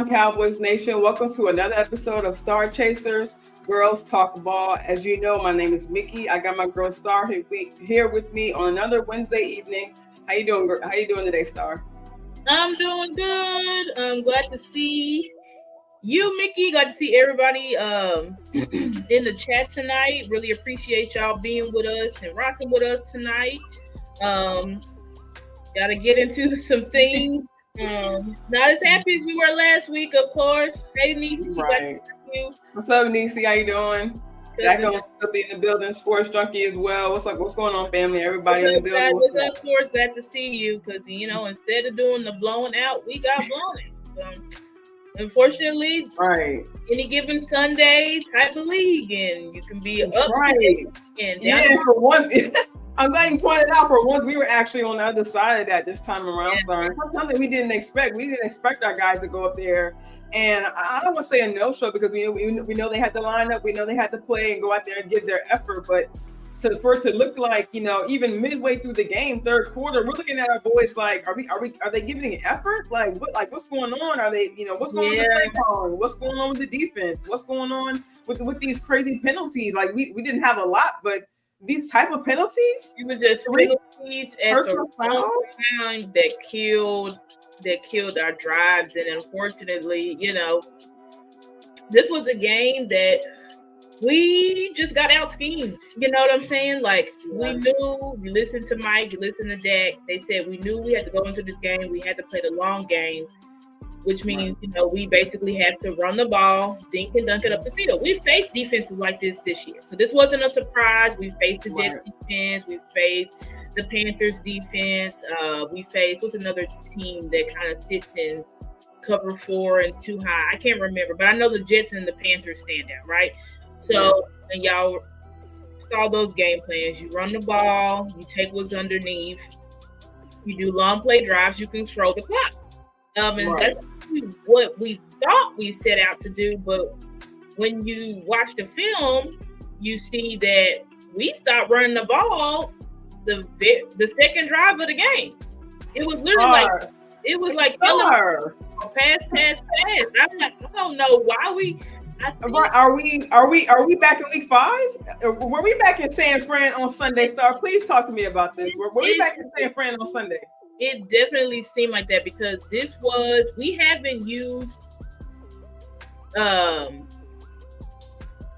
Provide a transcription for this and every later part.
on, Cowboys Nation? Welcome to another episode of StarChasers Girls Talk Ball. As you know, my name is Mickey. I got my girl Star here with me on another Wednesday evening. How you doing? How you doing today, Star? I'm doing good. I'm glad to see you, Mickey. Glad to see everybody in the chat tonight. Really appreciate y'all being with us and rocking with us tonight. Got to get into some things. Not as happy as we were last week, of course. Hey, Niecy. Right. What's up, Niecy? How you doing? Back on be in the building, Sports Junkie as well. What's up? What's going on, family? Everybody in the building. What's up, Sports? Glad to see you because, instead of doing the blowing out, we got blown out. So, unfortunately, right. Any given Sunday type of league, and you can be up right. And down for one. I'm glad you pointed out for once we were actually on the other side of that this time around. Yeah. Something we didn't expect. We didn't expect our guys to go up there. And I don't want to say a no-show because we know they had to line up. We know they had to play and go out there and give their effort. But for it to look like, even midway through the game, third quarter, we're looking at our boys like, are they giving an effort? What's going on? Are they, what's going on with the play calling? What's going on with the defense? What's going on with these crazy penalties? Like we didn't have a lot, but these type of penalties, it was just penalties at the time that killed our drives. And unfortunately, this was a game that we just got out schemed. You know what I'm saying? Like, we knew, you listened to Mike, you listened to Dak. They said we knew we had to go into this game. We had to play the long game, which means, we basically had to run the ball, dink and dunk it up the field. We faced defenses like this year. So this wasn't a surprise. We faced the Jets defense. We faced the Panthers defense. We faced, what's another team that kind of sits in cover 4 and too high? I can't remember, but I know the Jets and the Panthers stand out, right? So, and y'all saw those game plans. You run the ball, you take what's underneath, you do long play drives, you control the clock. And that's what we thought we set out to do. But when you watch the film, you see that we stopped running the ball the second drive of the game. It was literally like pass. I don't know why we. Are we back in week 5? Were we back in San Fran on Sunday, Star? Please talk to me about this. Were we back in San Fran on Sunday? It definitely seemed like that because we haven't used,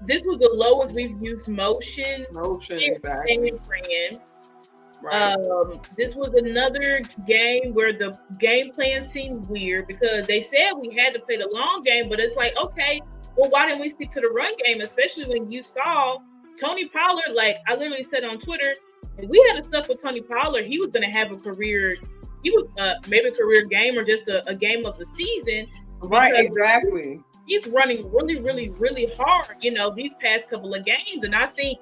this was the lowest we've used motion. Exactly. Right. This was another game where the game plan seemed weird because they said we had to play the long game, but it's like, okay, well, why didn't we stick to the run game? Especially when you saw Tony Pollard, like I literally said on Twitter, if we had stuck with Tony Pollard, he was going to have a career. He was maybe a career game or just a game of the season. Right, exactly. He's running really, really, really hard, these past couple of games. And I think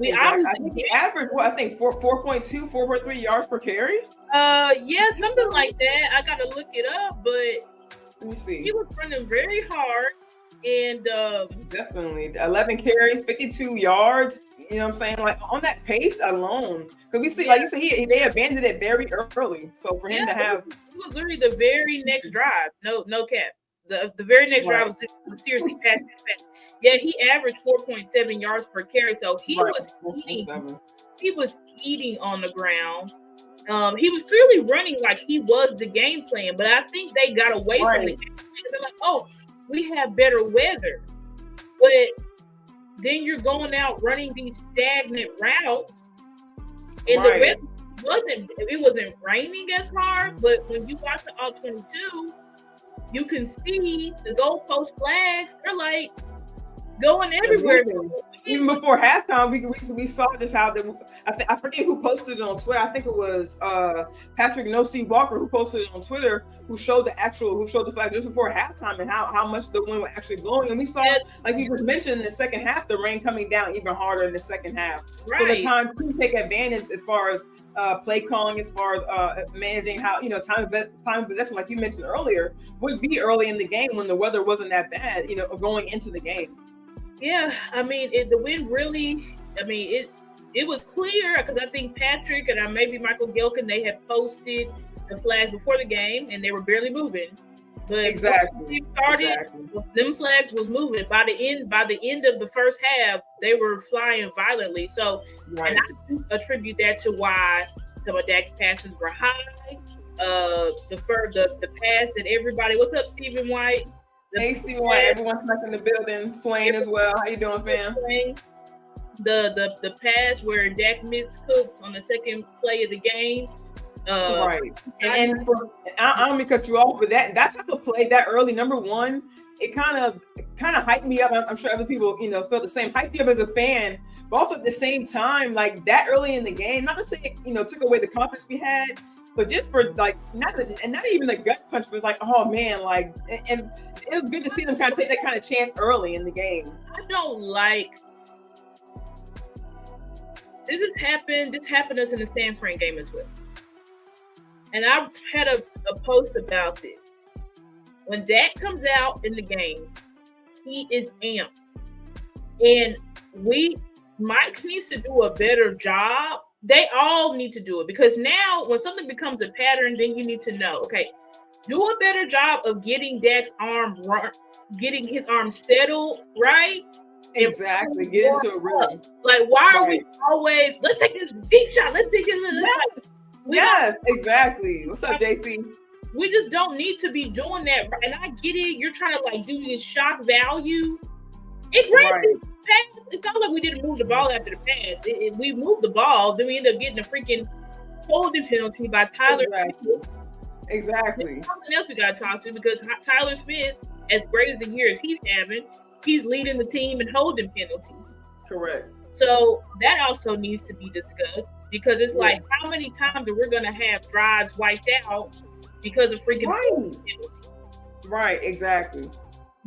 he averaged, 4.2, 4.3 yards per carry? Yeah, something like that. I got to look it up, but let me see. He was running very hard. And definitely 11 carries, 52 yards. You know what I'm saying? Like on that pace alone, because we see, like you said, they abandoned it very early. So for him to have, it was literally the very next drive. No cap. The very next drive was seriously pass. Yeah, he averaged 4.7 yards per carry. So he was eating. He was eating on the ground. He was clearly running like he was the game plan, but I think they got away from the game plan. They're like, we have better weather, but then you're going out running these stagnant routes, and the weather wasn't raining as hard. But when you watch the all 22, you can see the goalpost flags. They're like going everywhere. Even before halftime, we saw just how I forget who posted it on Twitter. I think it was Patrick No-C Walker who posted it on Twitter, who showed the flag just before halftime and how much the wind was actually blowing. And we saw, like you just mentioned, in the second half, the rain coming down even harder in the second half. Right. So the time to take advantage as far as play calling, as far as managing how time possession, like you mentioned earlier, would be early in the game when the weather wasn't that bad. Going into the game. Yeah, I mean, the wind really, it was clear because I think Patrick and maybe Michael Gilkin, they had posted the flags before the game and they were barely moving. But exactly. Them flags was moving. By the end of the first half, they were flying violently. So, and I do attribute that to why some of Dak's passes were high. The pass that everybody. What's up, Stephen White? Hey, Stephen White. Everyone's back in the building. Swain as well. How you doing, fam? The pass where Dak missed Cooks on the second play of the game. Right. And I don't mean to cut you off, but that type of play that early, number one, it kind of hyped me up. I'm sure other people, felt the same. Hyped you up as a fan, but also at the same time, like that early in the game, not to say it, took away the confidence we had, but just for like not even the gut punch, but it's like, oh man, like, and it was good to see them kind of take that kind of chance early in the game. I don't like. This happened to us in the San Fran game as well. And I've had a post about this. When Dak comes out in the games, he is amped. And Mike needs to do a better job. They all need to do it, because now when something becomes a pattern, then you need to know, okay, do a better job of getting Dak's getting his arm settled, right? Exactly. Get into a rhythm. Like, why are we always, let's take this deep shot, let's take it. Yes, exactly. What's up, JC? We just don't need to be doing that. And I get it. You're trying to like do this shock value. It's great. It's not like we didn't move the ball after the pass. We moved the ball, then we end up getting a freaking holding penalty by Tyler. Exactly. There's something else we got to talk to, because Tyler Smith, as great as the year as he's having, he's leading the team in holding penalties. Correct. So that also needs to be discussed, because it's like, how many times are we going to have drives wiped out because of freaking penalties? Right, exactly.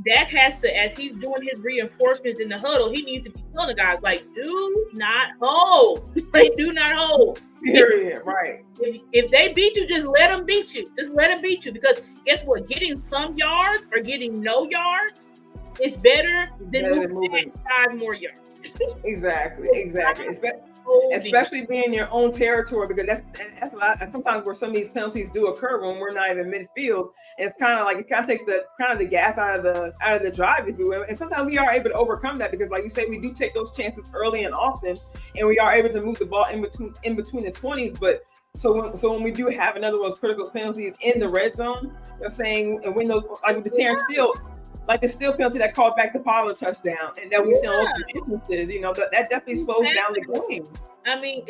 Dak has to, as he's doing his reinforcements in the huddle, he needs to be telling the guys, like, do not hold. Like, do not hold. Period. Right. If they beat you, just let them beat you. Just let them beat you. Because guess what? Getting some yards or getting no yards is better than moving 5 more yards. Exactly. Especially being in your own territory, because that's a lot. And sometimes where some of these penalties do occur when we're not even midfield, and it's kind of like it kind of takes the gas out of the drive, if you will. And sometimes we are able to overcome that, because, like you say, we do take those chances early and often, and we are able to move the ball in between the 20s. But so when we do have another one of those critical penalties in the red zone, I'm saying, and when those, like with the Terrence Steele. Like the Steele penalty that called back the Pollard touchdown, and that we've seen on those instances, that definitely slows down the game. I mean,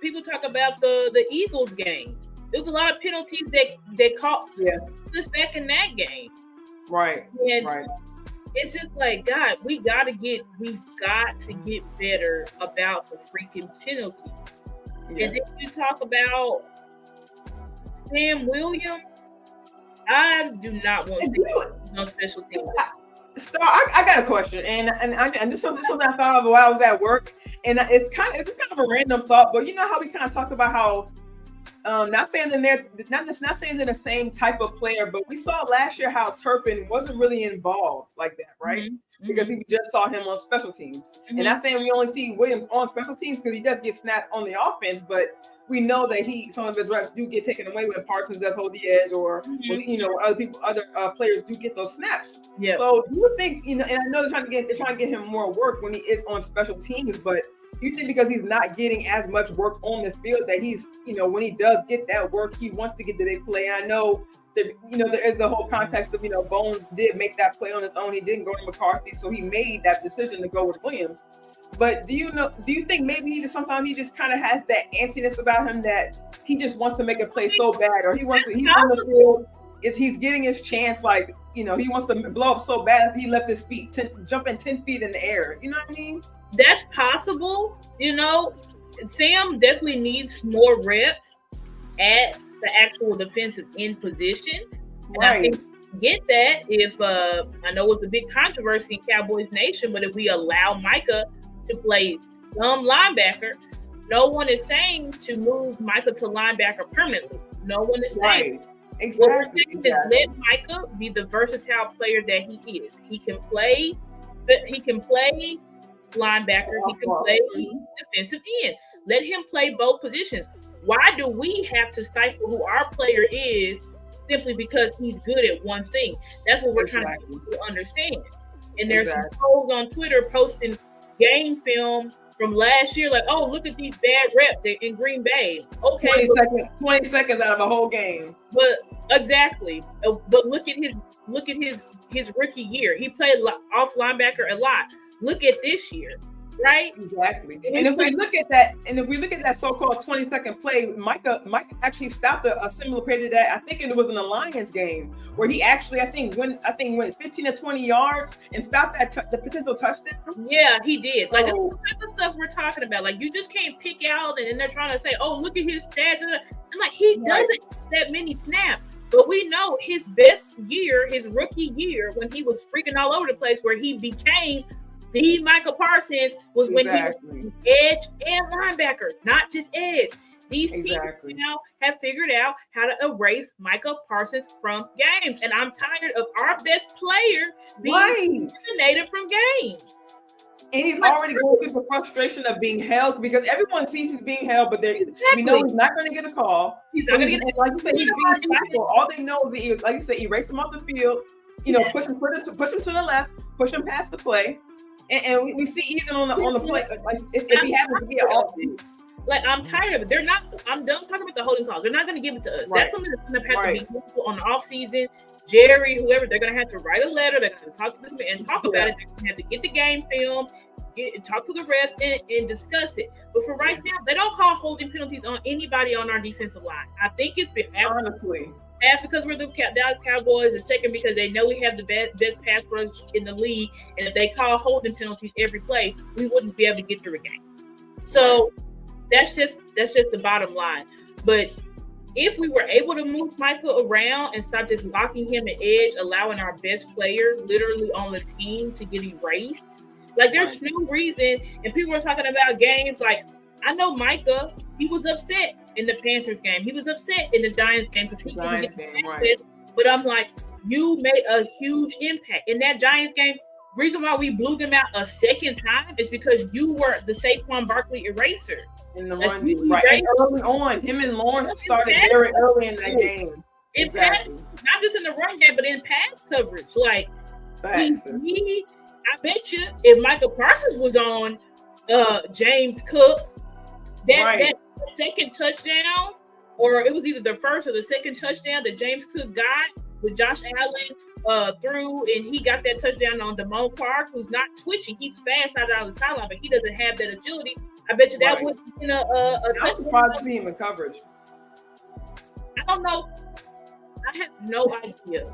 people talk about the Eagles game. There was a lot of penalties that caught us back in that game. Right. And it's just like, God, we've got to get better about the freaking penalties. Yeah. And then you talk about Sam Williams. I do not want to no special teams. Star, I got a question, and this is something I thought of while I was at work, and it's kind of a random thought, but you know how we kind of talked about how, not saying they're the same type of player, but we saw last year how Turpin wasn't really involved like that, right? Mm-hmm. Because we just saw him on special teams, and not saying we only see Williams on special teams, because he does get snaps on the offense, but we know that some of his reps do get taken away when Parsons does hold the edge, or when, other players do get those snaps. Yeah. So do you think, and I know they're trying to get him more work when he is on special teams, but you think because he's not getting as much work on the field that he's, when he does get that work, he wants to get the big play? And I know that, there is the whole context of, Bones did make that play on his own. He didn't go to McCarthy, so he made that decision to go with Williams. But do you think maybe sometimes he just kind of has that antsiness about him, that he just wants to make a play so bad, or he's on the field, he's getting his chance, like, he wants to blow up so bad that he left his feet jumping 10 feet in the air. You know what I mean? That's possible. Sam definitely needs more reps at the actual defensive end position. And I think get that if I know it's a big controversy in Cowboys Nation, but if we allow Micah to play some linebacker, no one is saying to move Micah to linebacker permanently. No one is saying. Exactly. What we're saying is let Micah be the versatile player that he is. He can play linebacker. He can play defensive end. Let him play both positions. Why do we have to stifle who our player is simply because he's good at one thing. That's what we're trying to get to understand. And there's some trolls on Twitter posting game film from last year, like, oh, look at these bad reps in Green Bay. Okay, 20 seconds out of a whole game. But exactly. But look at his rookie year. He played off linebacker a lot. Look at this year. Right? Exactly. And if we look at that so-called 20-second play, Micah actually stopped a similar play to that. I think it was in the Lions game where he actually, I think went 15 to 20 yards and stopped the potential touchdown. Yeah, he did. Like, that's the type of stuff we're talking about. Like, you just can't pick out and then they're trying to say, oh, look at his stats. I'm like, he doesn't that many snaps. But we know his best year, his rookie year, when he was freaking all over the place, where he became the Micah Parsons, was when he was edge and linebacker, not just edge. These teams now have figured out how to erase Micah Parsons from games. And I'm tired of our best player being eliminated from games. And he's already going through the frustration of being held, because everyone sees he's being held, but we know he's not going to get a call. He's not going to get, like you said, he's being tackled. All they know is, like you said, erase him off the field, push him to the left, push him past the play. And we see even on the play, like if he happens to be an offense. Like, I'm tired of it. I'm done talking about the holding calls. They're not going to give it to us. Right. That's something that's going to have to be useful on the offseason. Jerry, whoever, they're going to have to write a letter. They're going to talk to them and talk about it. They're going to have to get the game film, talk to the refs, and discuss it. But for right now, they don't call holding penalties on anybody on our defensive line. I think it's been half because we're the Dallas Cowboys, and second because they know we have the best pass rush in the league. And if they call holding penalties every play, we wouldn't be able to get through a game. So that's just the bottom line. But if we were able to move Michael around and stop just locking him at edge, allowing our best player literally on the team to get erased, like, there's no reason. And people are talking about games like, I know Micah, he was upset in the Panthers game. He was upset in the Giants game because he didn't get access. But I'm like, you made a huge impact in that Giants game. Reason why we blew them out a second time is because you were the Saquon Barkley eraser. In the run game, right? And early on, him and Lawrence started very early in that game. Not just in the run game, but in pass coverage. Like, I bet you if Michael Parsons was on James Cook, that second touchdown, or it was either the first or the second touchdown that James Cook got with Josh Allen through, and he got that touchdown on Damone Clark, who's not twitching. He's fast out of the sideline, but he doesn't have that agility. I bet you that would have been a touchdown. I see him in coverage. I don't know. I have no idea.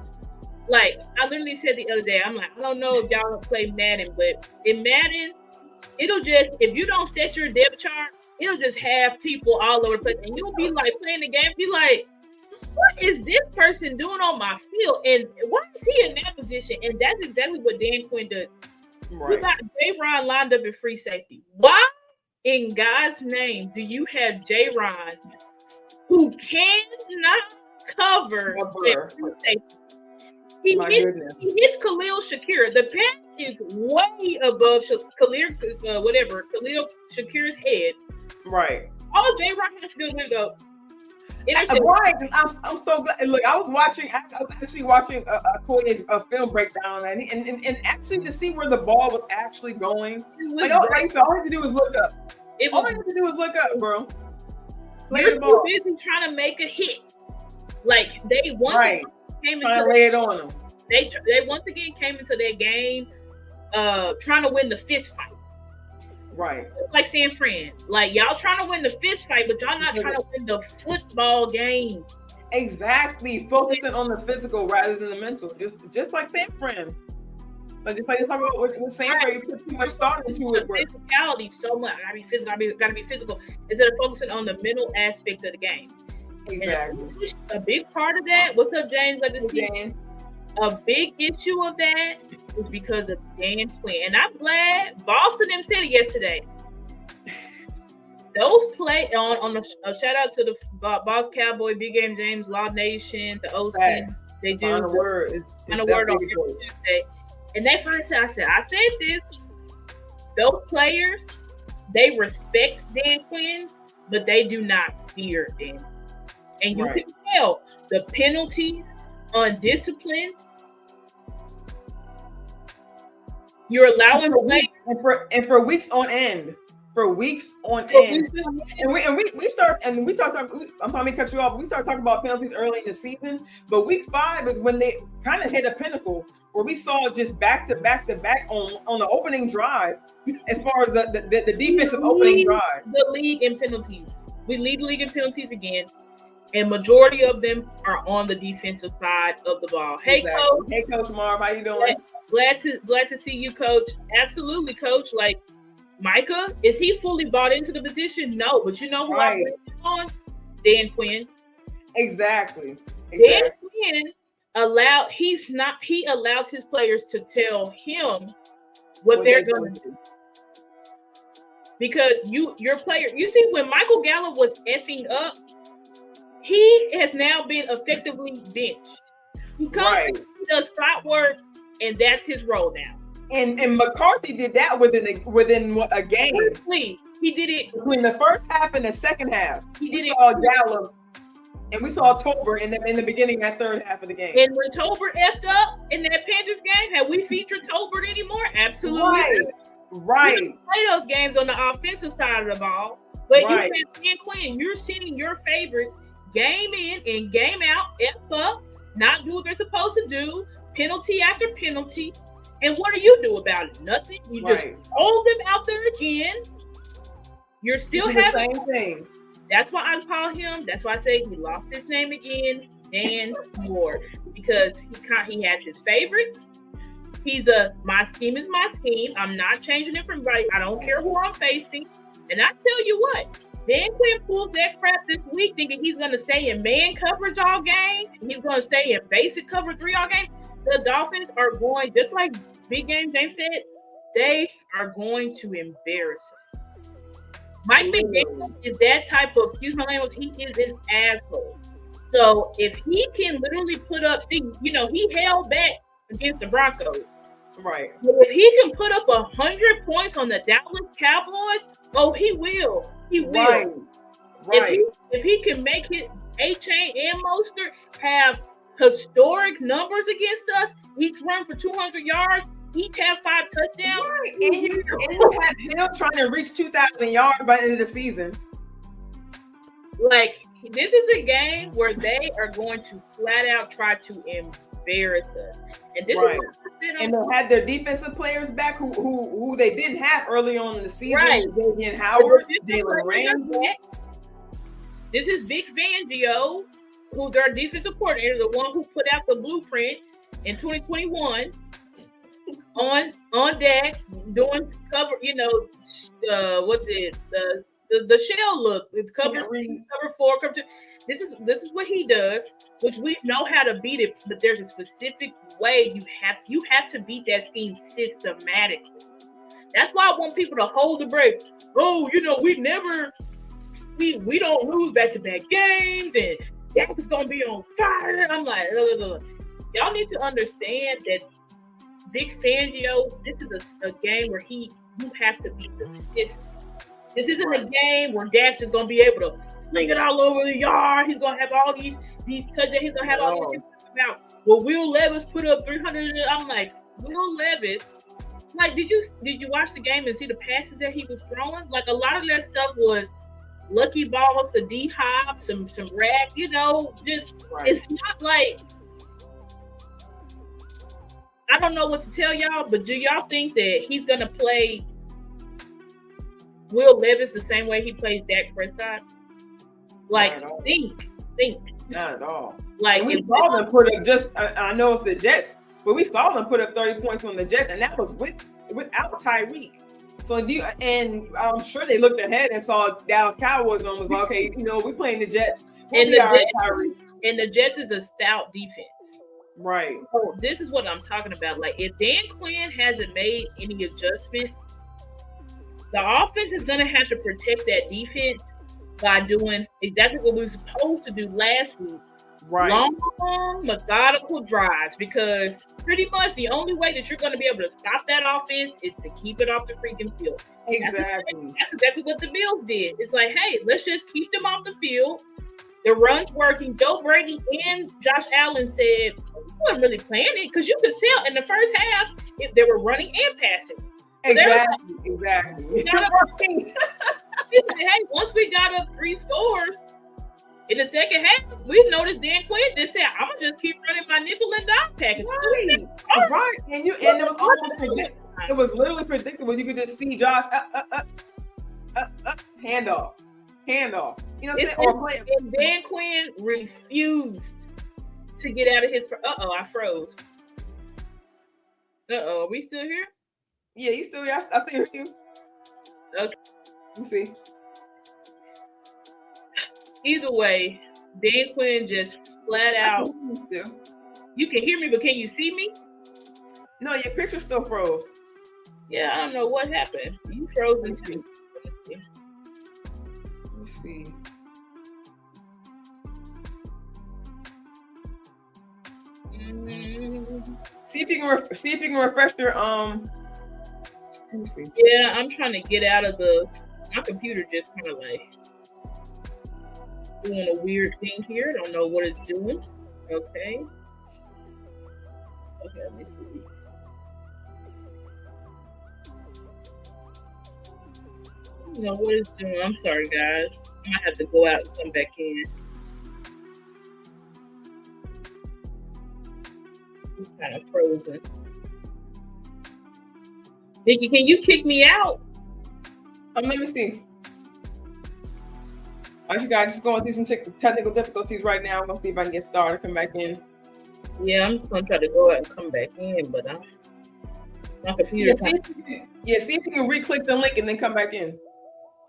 Like, I literally said the other day, I'm like, I don't know if y'all play Madden, but in Madden, it'll just, if you don't set your depth chart, it'll just have people all over the place. And you'll be like playing the game, be like, what is this person doing on my field? And why is he in that position? And that's exactly what Dan Quinn does. We got J-Ron lined up at free safety. Why in God's name do you have J-Ron who cannot cover at free safety? He hits Khalil Shakir. The pass is way above Khalil Shakir's head. Right. All J-Rock has to do is go. I'm so glad. Look, I was actually watching a film breakdown, and actually to see where the ball was actually going. All I had to do was look up. All I had to do was look up, bro. You're too busy trying to make a hit. Like, they once came into lay it on them. They once again came into their game trying to win the fist fight. Right. Like San Fran. Like, y'all trying to win the fist fight, but y'all not trying to win the football game. Exactly. Focusing on the physical rather than the mental. Just like San Fran. Like, just like you talk about with San Fran, you put too much thought into it. Physicality so much. Gotta be physical. Gotta be physical. Instead of focusing on the mental aspect of the game. Exactly. And a big part of that. What's up, James? Like to see. A big issue of that is because of Dan Quinn. And I'm glad Boston them said it yesterday. Those play on the shout out to the Boss Cowboy, Big Game James, Law Nation, the OC. They do on a word on Tuesday. And they finally said, I said this. Those players, they respect Dan Quinn, but they do not fear Dan. And you can tell the penalties, undisciplined. You're allowing for weeks on end. For weeks on end. And we start, and we talk. I'm sorry to cut you off. We start talking about penalties early in the season, but week 5 is when they kind of hit a pinnacle where we saw just back to back on the opening drive, as far as the defensive opening drive. The league in penalties. We lead the league in penalties again, and majority of them are on the defensive side of the ball. Hey, Coach. Hey, Coach Marv, how you doing? Glad to see you, Coach. Absolutely, Coach. Like, Micah, is he fully bought into the position? No, but you know who I'm on? Dan Quinn. Exactly. Dan Quinn he allows his players to tell him what they're going to do. Because your player, you see, when Michael Gallup was effing up, he has now been effectively benched. He does spot work, and that's his role now. And McCarthy did that within a game. He did it between the first half and the second half. We saw Gallup, and we saw Tolbert in the beginning of that third half of the game. And when Tolbert effed up in that Panthers game, have we featured Tolbert anymore? Absolutely. Right. We don't play those games on the offensive side of the ball. But you have Dan Quinn, you're seeing your favorites game in and game out, F up, not do what they're supposed to do, penalty after penalty. And what do you do about it? Nothing. You just hold them out there again. You're still having the same thing. That's why I call him. That's why I say he lost his name again, Dan Moore, because he has his favorites. He's my scheme is my scheme. I'm not changing it from right. I don't care who I'm facing. And I tell you what, Dan Quinn pulls that crap this week, thinking he's going to stay in man coverage all game. He's going to stay in basic cover 3 all game. The Dolphins are going, just like Big Game James said, they are going to embarrass us. Mike McDaniel is that type of, excuse my language, he is an asshole. So if he can literally put up, he held back against the Broncos. Right. But if he can put up 100 points on the Dallas Cowboys, he will. He will. Right. If he can make his A-Chain and Mostert have historic numbers against us, each run for 200 yards, each have 5 touchdowns. Right. And you have Hill trying to reach 2,000 yards by the end of the season. Like, this is a game where they are going to flat out try to embarrass us. And this is and they'll have their defensive players back who they didn't have early on in the season. Right. Davian Howard, Jalen Ramsey. This is Vic Fangio, who their defensive coordinator, the one who put out the blueprint in 2021 on deck, doing cover, the shell look. It's cover 4, cover 2. This is what he does, which we know how to beat it, but there's a specific way you have to beat that scheme systematically. That's why I want people to hold the brakes. We don't lose back-to-back games, and Dak is gonna be on fire. I'm like, look. Y'all need to understand that Vic Fangio, this is a game where you have to be consistent. This isn't a game where Dak's is gonna be able to sling it all over the yard. He's gonna have all these touchdowns. He's gonna have all these about. Well, Will Levis put up 300. I'm like, Will Levis. Like, did you watch the game and see the passes that he was throwing? Like, a lot of that stuff was lucky balls to D Hop, some rack, It's not like, I don't know what to tell y'all, but do y'all think that he's gonna play Will Levis the same way he plays Dak Prescott? Like, think. Not at all. Like, we saw them put up I know it's the Jets, but we saw them put up 30 points on the Jets, and that was without Tyreek. So and I'm sure they looked ahead and saw Dallas Cowboys and was like, okay, we playing the Jets. And the Jets is a stout defense. Right. So this is what I'm talking about. Like, if Dan Quinn hasn't made any adjustments, the offense is going to have to protect that defense by doing exactly what we were supposed to do last week. Right. Long, methodical drives, because pretty much the only way that you're going to be able to stop that offense is to keep it off the freaking field. Exactly. That's exactly what the Bills did. It's like, hey, let's just keep them off the field. The run's working. Joe Brady and Josh Allen said, we weren't really playing it because you could tell in the first half if they were running and passing. Exactly. Hey, once we got up 3 scores in the second half, we noticed Dan Quinn just said, I'm gonna just keep running my nickel and dime package. Right. And it was almost predictable. It was literally predictable. You could just see Josh handoff. You know what I'm saying? And Dan Quinn refused to get out of his. I froze. Are we still here? Yeah, you still here? I still hear you. Okay. Let me see. Either way, Dan Quinn just flat out. You can hear me, but can you see me? No, your picture still froze. Yeah, I don't know what happened. You frozen too. Let me see. See if you can refresh your Let me see. Yeah, I'm trying to get out of my computer just kind of like doing a weird thing here. I don't know what it's doing. Okay, let me see. I don't know what it's doing. I'm sorry, guys. I might have to go out and come back in. It's kind of frozen. Nikki, can you kick me out? Let me see. All right, you guys, just going through some technical difficulties right now. I'm going to see if I can get started, come back in. Yeah, I'm just going to try to go out and come back in, but my computer. See if you can re-click the link and then come back in.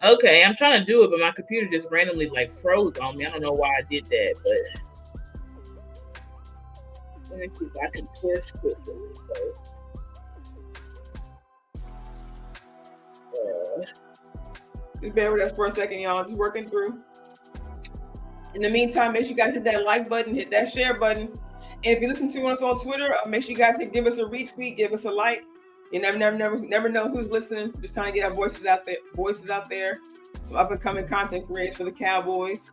Okay, I'm trying to do it, but my computer just randomly like froze on me. I don't know why I did that, but let me see if I can force quit it. Just bear with us for a second, y'all. Just working through. In the meantime, make sure you guys hit that like button, hit that share button. And if you listen to us on Twitter, make sure you guys give us a retweet, give us a like. You never know who's listening. Just trying to get our voices out there. Some up and coming content creators for the Cowboys.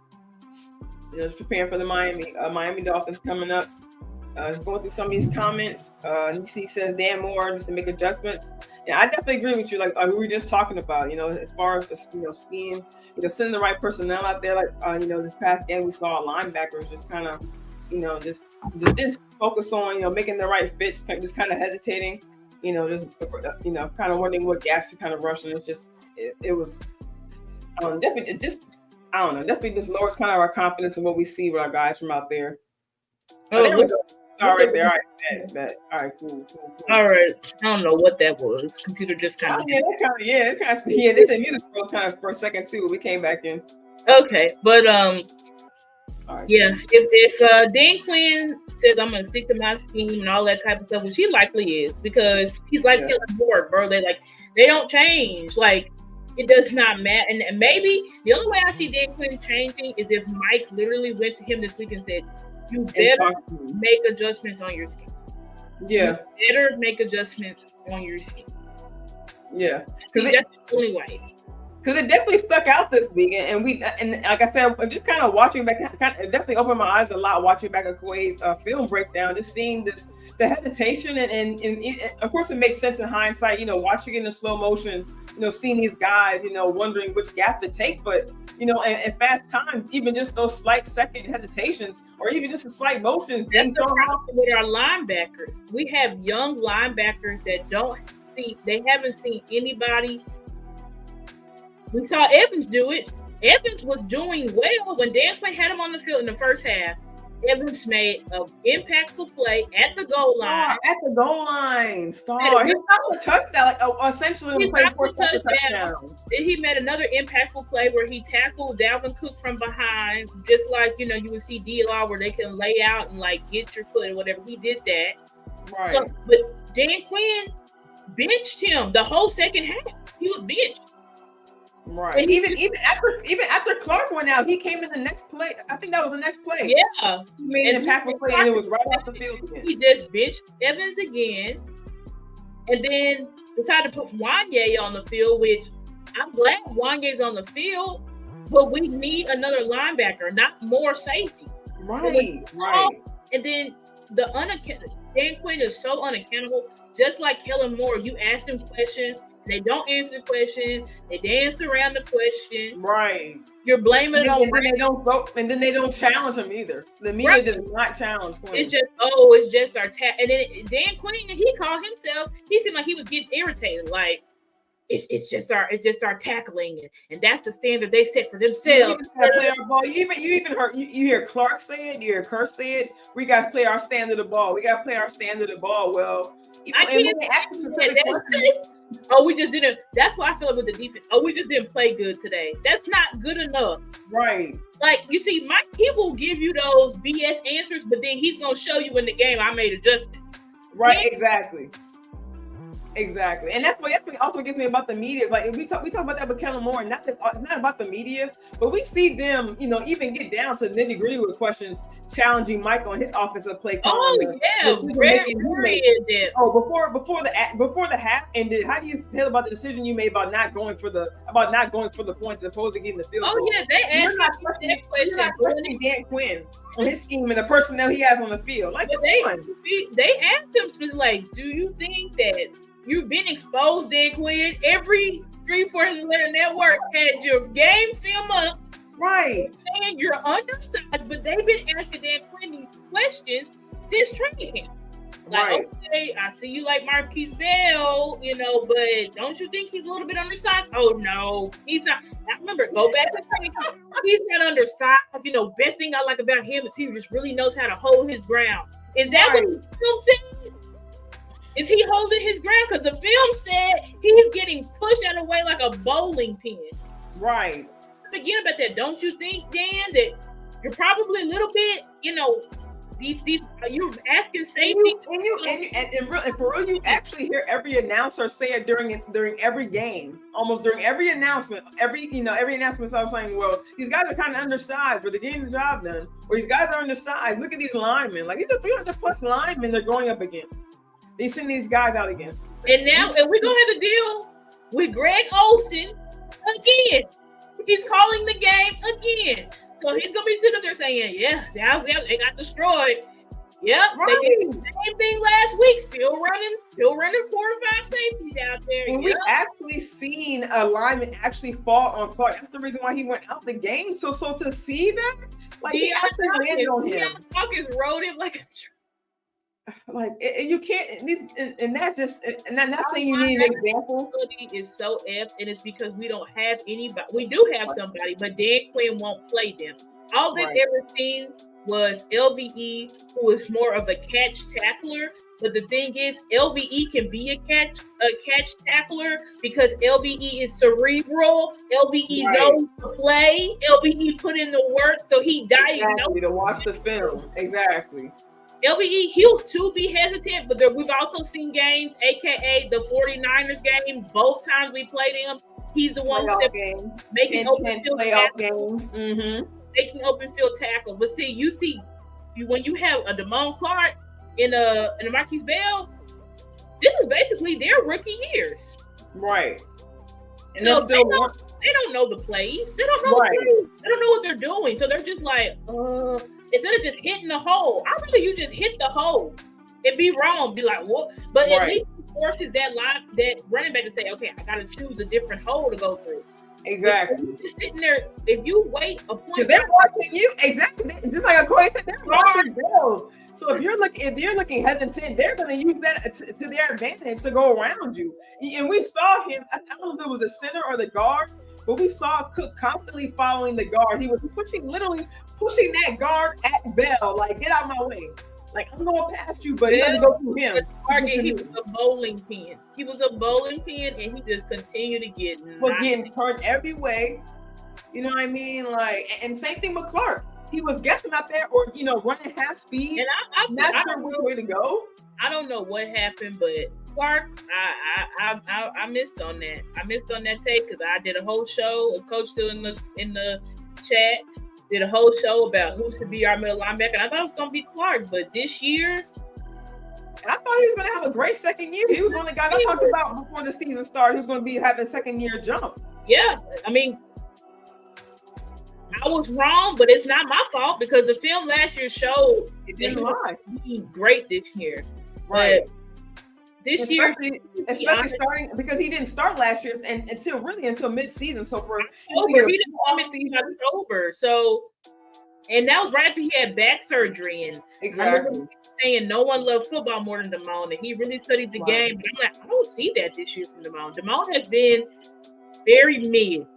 Just preparing for the Miami Dolphins coming up. Just going through some of these comments. NC says Dan Moore just to make adjustments. Yeah, I definitely agree with you. Like we were just talking about, as far as scheme, sending the right personnel out there. Like this past game we saw linebackers just kind of, just didn't focus on making the right fits, just kind of hesitating. Just kind of wondering what gaps to kind of rush, and it was definitely just lowers kind of our confidence in what we see with our guys from out there. Oh, there we go. All right, there. All right, bet. All right, cool. All right, I don't know what that was. Computer just kind of. This music froze kind of for a second too. We came back in. Okay, but right. Yeah. If Dan Quinn says I'm gonna stick to my scheme and all that type of stuff, which he likely is, because he's like Kellen Moore, bro. They don't change. Like it does not matter. And maybe the only way I see Dan Quinn changing is if Mike literally went to him this week and said, you better make adjustments on your scheme. Yeah. You better make adjustments on your scheme. Yeah. Because that's the only way. Because it definitely stuck out this week. And like I said, just kind of watching back, it definitely opened my eyes a lot watching back Quay's film breakdown, just seeing the hesitation. And of course, it makes sense in hindsight, watching it in slow motion, seeing these guys, wondering which gap to take. But, in fast time, even just those slight second hesitations or even just a slight motions. That's the problem with our linebackers. We have young linebackers that they haven't seen anybody. We saw Evans do it. Evans was doing well when Dan Quinn had him on the field in the first half. Evans made an impactful play at the goal line. Star. He got a touchdown, essentially played for a touchdown. Then he made another impactful play where he tackled Dalvin Cook from behind, just like you would see DLR where they can lay out and get your foot or whatever. He did that. Right. So, but Dan Quinn benched him the whole second half. He was benched. Right. And even after Clark went out, he came in the next play. I think that was the next play. Yeah. He made an impactful play and it was right off the field again. He just benched Evans again. And then decided to put Wanye on the field, which I'm glad Wanye's on the field. but we need another linebacker, not more safety. Right. And then Dan Quinn is so unaccountable. Just like Kellen Moore, you ask them questions, they don't answer the question. They dance around the question. Right. You're blaming it on. And then they don't vote, and then they don't challenge him either. The media does not challenge Quinn. It's just our And then Dan Quinn, he called himself. He seemed like he was getting irritated. Like it's just our tackling, and that's the standard they set for themselves. Play our ball. You even heard you hear Clark say it. You hear Kerr say it. We got to play our standard of ball. We got to play our standard of ball. Well, we just didn't. That's why I feel like with the defense. We just didn't play good today. That's not good enough. Right. Like, you see, Mike, he will give you those BS answers, but then he's going to show you in the game, I made adjustments. Right, exactly. And that's what also gets me about the media. It's like we talk about that with Kellen Moore, and it's not about the media, but we see them, even get down to nitty gritty with questions challenging Mike on his offensive play call. Oh yeah, before the half ended, how do you feel about the decision you made about not going for the points as opposed to getting the field goal? Oh yeah, they asked that question. You're not questioning Dan Quinn on his scheme and the personnel he has on the field. Like, they asked him specifically, like, do you think that you've been exposed, Dan Quinn? Every 3-4 letter network had your game film up. Right. Saying you're undersized, but they've been asking Dan Quinn these questions since training camp. Like, okay, I see you like Marquise Bell, but don't you think he's a little bit undersized? Oh, no, he's not. I remember, go back to training camp. He's not undersized. Best thing I like about him is he just really knows how to hold his ground. Is that what the film said? Is he holding his ground? Because the film said he's getting pushed out of the way like a bowling pin. Right. Forget about that. Don't you think, Dan, that you're probably a little bit, you're asking safety, and for real, you actually hear every announcer say it during every game, almost during every announcement. Every announcement starts saying, "Well, these guys are kind of undersized, but they're getting the job done." Or these guys are undersized. Look at these linemen. Like, these are 300+ linemen they're going up against. They send these guys out again. And we're gonna have to deal with Greg Olsen again. He's calling the game again. So he's gonna be sitting up there saying, "Yeah, they got destroyed. Yep, right. They did the same thing last week. Still running 4 or 5 safeties out there." And we've actually seen a lineman actually fall on Clark. That's the reason why he went out the game. So to see that, like, he actually landed on him. Hawkins rode him like a you can't, and that's just, and I'm not saying you need an example. Is so F, and it's because we don't have anybody. We do have somebody, but Dan Quinn won't play them. All they've ever seen was LVE, who is more of a catch tackler. But the thing is, LVE can be a catch tackler because LVE is cerebral. LVE knows to play. LVE put in the work, so he diagnosed to watch the film. Exactly. LVE, he'll too be hesitant, but we've also seen games, aka the 49ers game. Both times we played him, he's the one making open field tackles. Making open field tackles. But see, when you have a Damone Clark and a Marquise Bell, this is basically their rookie years. Right. And so they don't know the plays. They don't know the plays. They don't know what they're doing. So they're just like, instead of just hitting the hole, I'd rather you just hit the hole and be wrong. Be like, what? But at least it forces that running back to say, okay, I got to choose a different hole to go through. Exactly. Just sitting there, if you wait a point, because they're watching you. Exactly. Just like Corey said, they're watching Bill. So if you're looking hesitant, they're going to use that to their advantage to go around you. And we saw him. I don't know if it was the center or the guard, but we saw Cook constantly following the guard. He was literally pushing that guard at Bell, like, get out of my way. Like, I'm going past you, but you have to go through him. He was a bowling pin. He was a bowling pin, and he just continued to get getting turned every way. You know what I mean? Like, and same thing with Clark. He was guessing out there, or running half speed. And I'm not sure which way to go. I don't know what happened, but Clark, I missed on that. I missed on that tape because I did a whole show. Coach still in the chat. Did a whole show about who should be our middle linebacker. And I thought it was going to be Clark, but this year, I thought he was going to have a great second year. He was one of the guys I talked about before the season started. He was going to be having a second year jump. Yeah, I mean, I was wrong, but it's not my fault because the film last year showed it didn't lie. He's great this year. Right. But this year, especially starting because he didn't start last year and until mid-season. So for October, he didn't come into October. So, and that was right after he had back surgery. And exactly saying no one loved football more than Damone, and he really studied the game. But I'm like, I don't see that this year from Damone. Damone has been very mid.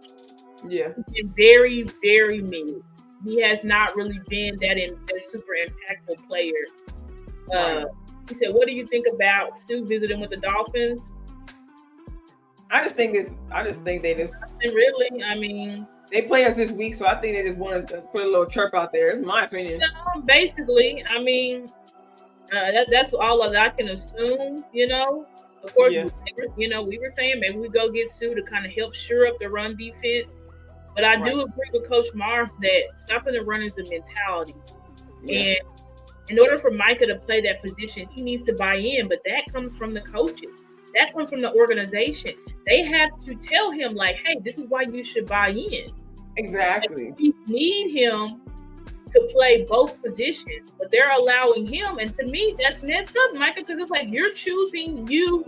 Yeah, he's been very, very mid. He has not really been that super impactful player. He said, "What do you think about Stu visiting with the Dolphins?" I just think they just really. I mean, they play us this week, so I think they just wanted to put a little chirp out there. It's my opinion. Basically, I mean, that's all that I can assume. Of course, we were saying maybe we go get Sue to kind of help shore up the run defense. But I do agree with Coach Marv that stopping the run is a mentality, and in order for Micah to play that position, he needs to buy in, but that comes from the coaches. That comes from the organization. They have to tell him, like, hey, this is why you should buy in. Exactly. Like, we need him to play both positions, but they're allowing him. And to me, that's messed up, Micah, because it's like you're choosing you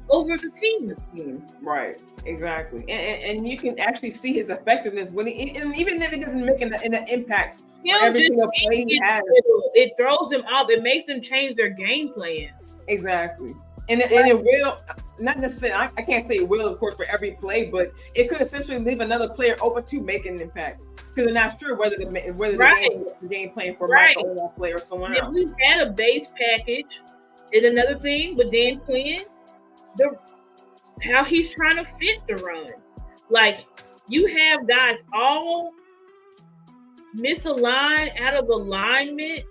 over the team. Right. Exactly. And you can actually see his effectiveness when and even if it doesn't make an impact. Every single play he has. It throws them off. It makes them change their game plans. Exactly. And it will, not necessarily, I can't say it will, of course, for every play, but it could essentially leave another player open to make an impact because they're not sure whether the game plan for Michael or that player or someone else. We had a base package. And another thing with Dan Quinn, how he's trying to fit the run. Like, you have guys all misaligned, out of alignment.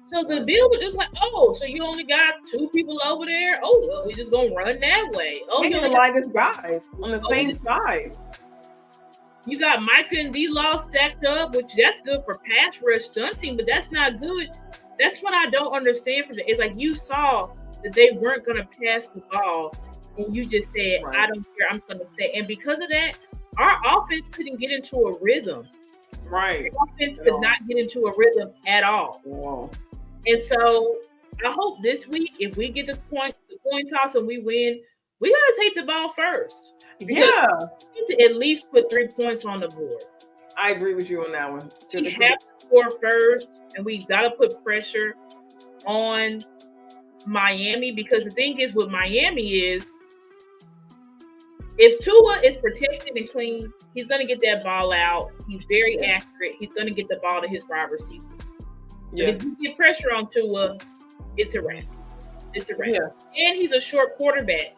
So the bill was just like, so you only got two people over there? Oh, well, we're just going to run that way. Oh, you only got guys on the same side. You got Micah and D-Law stacked up, which that's good for pass rush stunting, but that's not good. That's what I don't understand from it. It's like you saw that they weren't going to pass the ball, and you just said, I don't care, I'm just going to stay. And because of that, our offense couldn't get into a rhythm. Right. Our offense could not get into a rhythm at all. Wow. And so I hope this week, if we get the coin toss and we win, we got to take the ball first. Yeah. We need to at least put 3 points on the board. I agree with you on that one. We have to score first, and we got to put pressure on Miami, because the thing is with Miami is if Tua is protected and clean, he's going to get that ball out. He's very accurate. He's going to get the ball to his wide receiver. Yeah. If you get pressure on Tua, it's a wrap. It's a wrap. Yeah. And he's a short quarterback.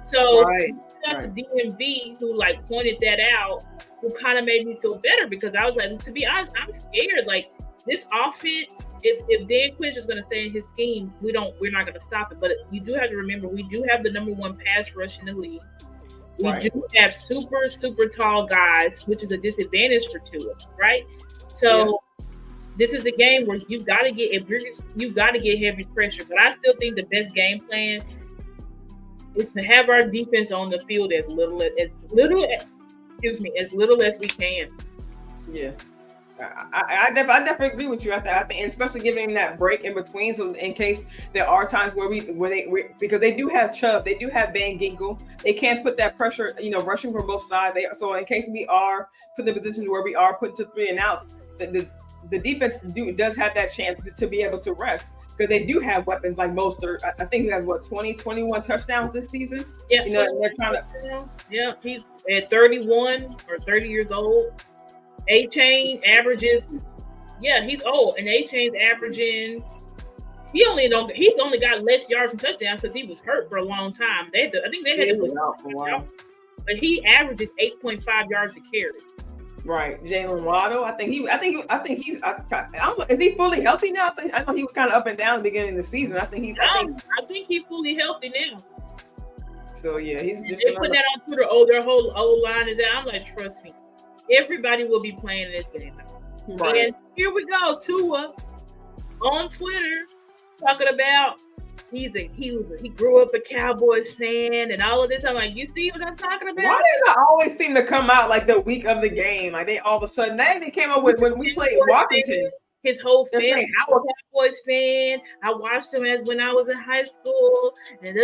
So got to DMV who pointed that out, who kind of made me feel better, because I was like, to be honest, I'm scared. Like, this offense, if Dan Quinn's just going to stay in his scheme, we're not going to stop it. But you do have to remember, we do have the number one pass rush in the league. We do have super, super tall guys, which is a disadvantage for Tua, right? So this is the game where you got to get heavy pressure. But I still think the best game plan is to have our defense on the field as little as we can. Yeah. I definitely agree with you. I think, and especially giving him that break in between, so in case there are times where because they do have Chubb, they do have Van Ginkel, they can't put that pressure, rushing from both sides. So in case we are put in the position where we are put to 3 and outs, the defense does have that chance to be able to rest, because they do have weapons like Mostert. I think he has 21 touchdowns this season. Yeah, they're trying to. Yeah, he's at 31 or 30 years old. A-Chain averages, he's old, and A-Chain's averaging. He's only got less yards and touchdowns because he was hurt for a long time. I think they had to put him out for a while. But he averages 8.5 yards a carry. Right, Jalen Waddle. I think he's. I don't know. Is he fully healthy now? I know he was kind of up and down at the beginning of the season. I think he's fully healthy now. So he's just. They put that on Twitter. Their whole O-line is out. I'm like, trust me. Everybody will be playing this game. Right. And here we go, Tua on Twitter talking about he grew up a Cowboys fan and all of this. I'm like, you see what I'm talking about? Why does it always seem to come out like the week of the game? Like they all of a sudden they came up with when we played Washington. His whole family was a Cowboys fan. I watched him when I was in high school. And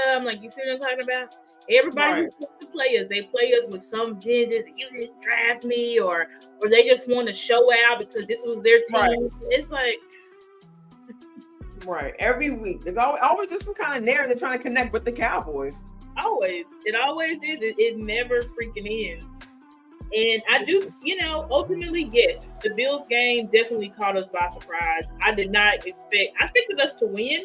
I'm like, you see what I'm talking about? Everybody who wants to play us, they play us with some vengeance. You didn't draft me, or they just want to show out because this was their team. Right. It's like, right, every week there's always just some kind of narrative trying to connect with the Cowboys. It always is. It never freaking ends. And I do, ultimately, yes, the Bills game definitely caught us by surprise. I did not expect. I expected us to win,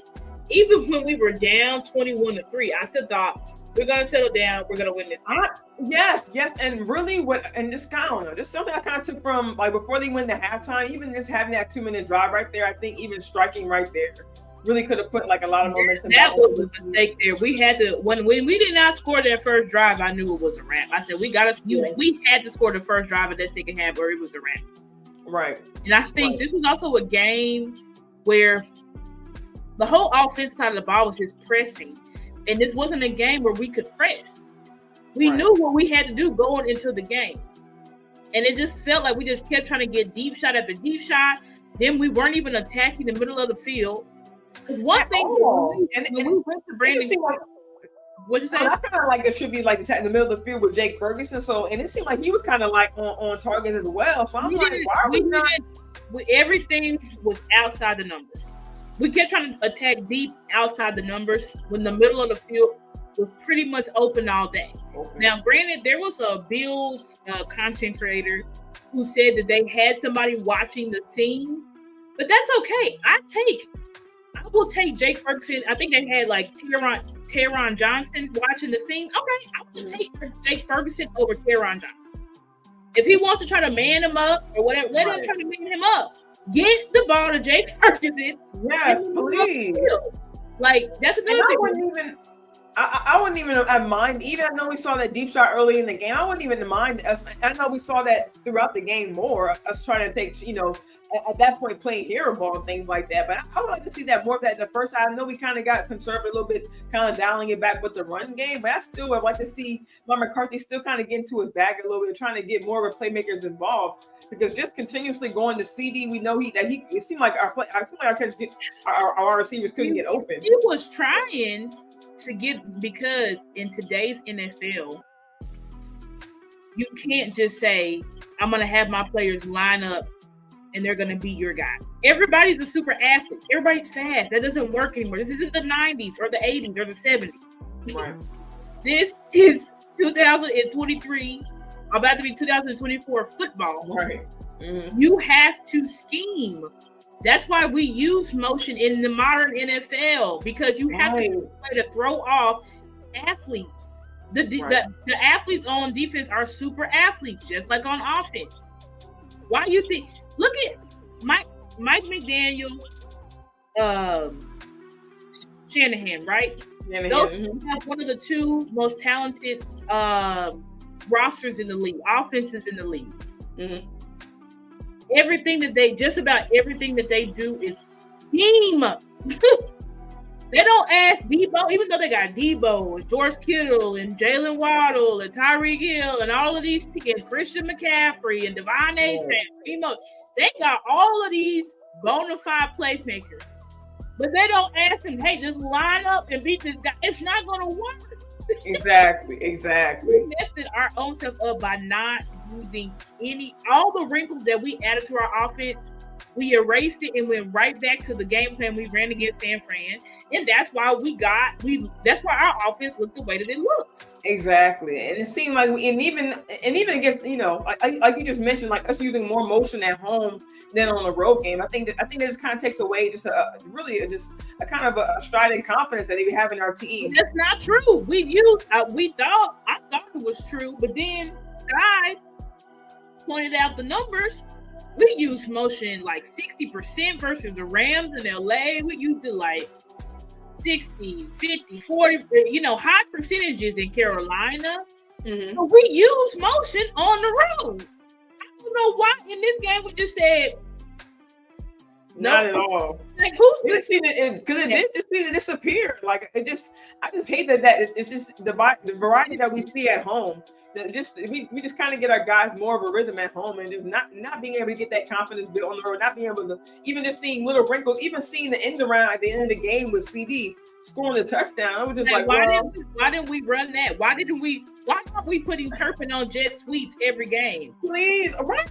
even when we were down 21-3. I still thought, we're going to settle down. We're going to win this game. Yes. And really just I don't know, just something I kind of took from, like, before they went to halftime, even just having that 2-minute drive right there, I think even striking right there really could have put, like, a lot of momentum. That was a mistake there. We had to, when we did not score that first drive, I knew it was a wrap. I said, we had to score the first drive of that second half or it was a wrap. Right. And I think this was also a game where the whole offensive side of the ball was just pressing. And this wasn't a game where we could press. We knew what we had to do going into the game. And it just felt like we just kept trying to get deep shot after deep shot. Then we weren't even attacking the middle of the field. Because one thing, when we went to Brandon, what'd you say? I kind of like it should be like in the middle of the field with Jake Ferguson. So, and it seemed like he was kind of like on target as well. So I'm like, why are we not? Everything was outside the numbers. We kept trying to attack deep outside the numbers when the middle of the field was pretty much open all day. Okay. Now, granted, there was a Bills content creator who said that they had somebody watching the scene, but that's okay. I will take Jake Ferguson. I think they had like Teron Johnson watching the scene. Okay, I will take Jake Ferguson over Teron Johnson. If he wants to try to man him up or whatever, let him try to man him up. Get the ball to Jake Ferguson. Yes, please. Like, that's another thing. I wouldn't even mind. Even I know we saw that deep shot early in the game. I wouldn't even mind us. I know we saw that throughout the game more. Us trying to take, at that point playing hero ball and things like that. But I would like to see that more of that the first time. I know we kind of got conservative a little bit, kind of dialing it back with the run game. But I still would like to see Mike McCarthy still kind of get into his bag a little bit, trying to get more of a playmakers involved. Because just continuously going to CD, we know it seemed like our receivers couldn't get open. He was trying to get, because in today's NFL, you can't just say, I'm going to have my players line up and they're going to be your guy. Everybody's a super athlete. Everybody's fast. That doesn't work anymore. This isn't the 90s or the 80s or the 70s. Right. This is 2023, about to be 2024 football. Right. Mm-hmm. You have to scheme. That's why we use motion in the modern NFL, because you have to throw off athletes. The athletes on defense are super athletes, just like on offense. Why you think? Look at Mike McDaniel, Shanahan, right? Those have one of the two most talented rosters in the league, offenses in the league. Mm-hmm. Just about everything that they do is scheme. They don't ask Debo, even though they got Debo and George Kittle and Jalen Waddle and Tyreek Hill and all of these people, and Christian McCaffrey and Devon Achane. They got all of these bona fide playmakers, but they don't ask them, hey, just line up and beat this guy. It's not going to work. Exactly. We messed our own self up by not using all the wrinkles that we added to our offense. We erased it and went right back to the game plan we ran against San Fran. And that's why that's why our offense looked the way that it looked. Exactly. And it seemed like even against, like you just mentioned, like us using more motion at home than on the road game. I think that just kind of takes away just a kind of a stride in confidence that we have in our team. That's not true. I thought it was true, but then Sky pointed out the numbers. We use motion like 60% versus the Rams in LA. We used to like 60, 50, 40, high percentages in Carolina. Mm-hmm. So we use motion on the road. I don't know why in this game we just said, Not at all. Like, who's this? Because it did just seem to disappear. Like I just hate that it's just the variety that we see at home. That we just kind of get our guys more of a rhythm at home, and just not being able to get that confidence built on the road, not being able to even just seeing little wrinkles, even seeing the end around at the end of the game with CD scoring the touchdown. I was just like, why didn't we run that? Why aren't we putting Turpin on jet sweeps every game? Please, right?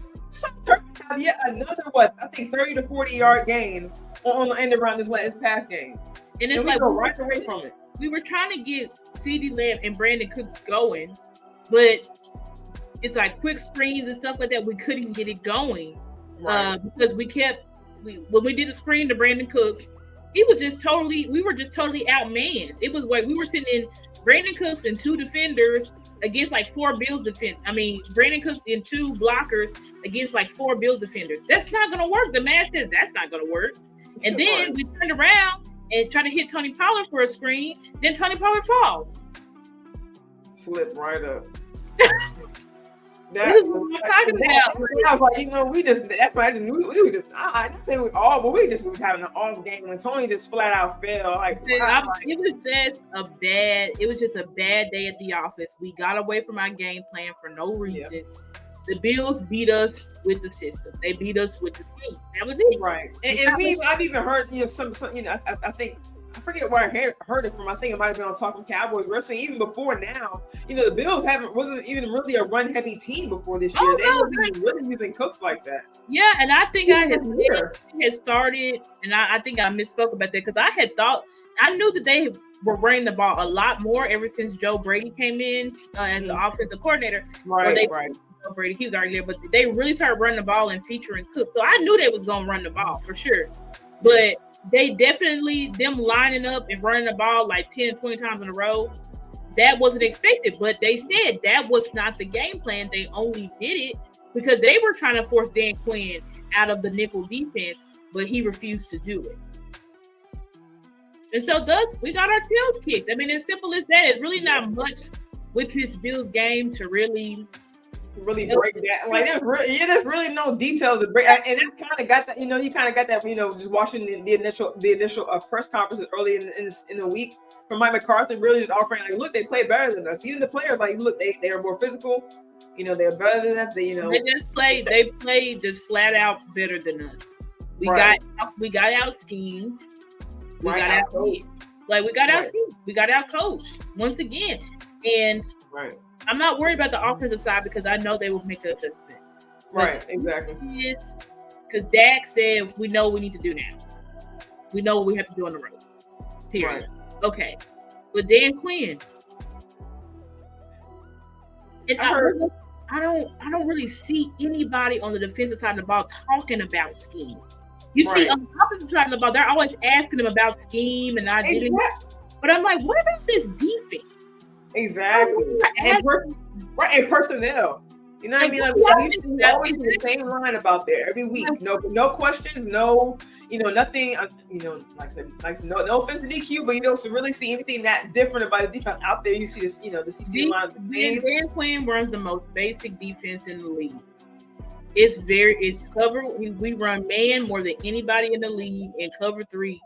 Turpin had yet another I think 30 to 40-yard gain on the end around this past game, and it's like we go right away from it. We were trying to get CD Lamb and Brandon Cooks going, but it's like quick screens and stuff like that. We couldn't get it going because when we did the screen to Brandon Cooks, we were just totally outmanned. It was like we were sitting in Brandon Cooks and two defenders against like four Bills defenders. I mean, Brandon Cooks and two blockers against like four Bills defenders. That's not going to work. The math says that's not going to work. And then we turned around and tried to hit Tony Pollard for a screen. Then Tony Pollard falls. Slip right up. This is what I'm talking about. I was like, that's why we were just, I didn't say we all, but we just was having an off game when Tony just flat out fell. Like, it was just a bad day at the office. We got away from our game plan for no reason. Yeah. The Bills beat us with the system. They beat us with the scheme. That was it. Right. And I've even heard, some I think, I forget where I heard it from. I think it might have been on Talking Cowboys Wrestling. Even before now, the Bills wasn't even really a run heavy team before this year. They weren't really using Cooks like that. Yeah, and I think I had started, and I think I misspoke about that because I knew that they were running the ball a lot more ever since Joe Brady came in as the offensive coordinator. Right. Joe Brady, he was already there, but they really started running the ball and featuring Cook. So I knew they was going to run the ball for sure, but they definitely, them lining up and running the ball like 10, 20 times in a row, that wasn't expected. But they said that was not the game plan. They only did it because they were trying to force Dan Quinn out of the nickel defense, but he refused to do it. And so thus, we got our tails kicked. I mean, as simple as that. It's really not much with this Bills game to really break that. Like there's really no details to break, and I kind of got that. You kind of got that. Just watching the initial press conferences early in the week from Mike McCarthy, really just offering like, look, they play better than us. Even the players, like, look, they are more physical. They're better than us. They played just flat out better than us. We got out schemed. We got out coached. We got out schemed. We got out coached once again, and I'm not worried about the offensive side because I know they will make the adjustment. Right, exactly. Because Dak said, we know what we need to do now. We know what we have to do on the road. Period. Right. Okay. But Dan Quinn. And I don't really see anybody on the defensive side of the ball talking about scheme. You see on the opposite side of the ball, they're always asking them about scheme and identity. But I'm like, what about this defense? Exactly. And personnel. You know what I mean? Like, we always see the same line about there every week. No questions, no, nothing. Like I said, no offense to DQ, but you don't really see anything that different about the defense out there. You see this, the line. Dan Quinn runs the most basic defense in the league. It's cover. We run man more than anybody in the league, and cover 3,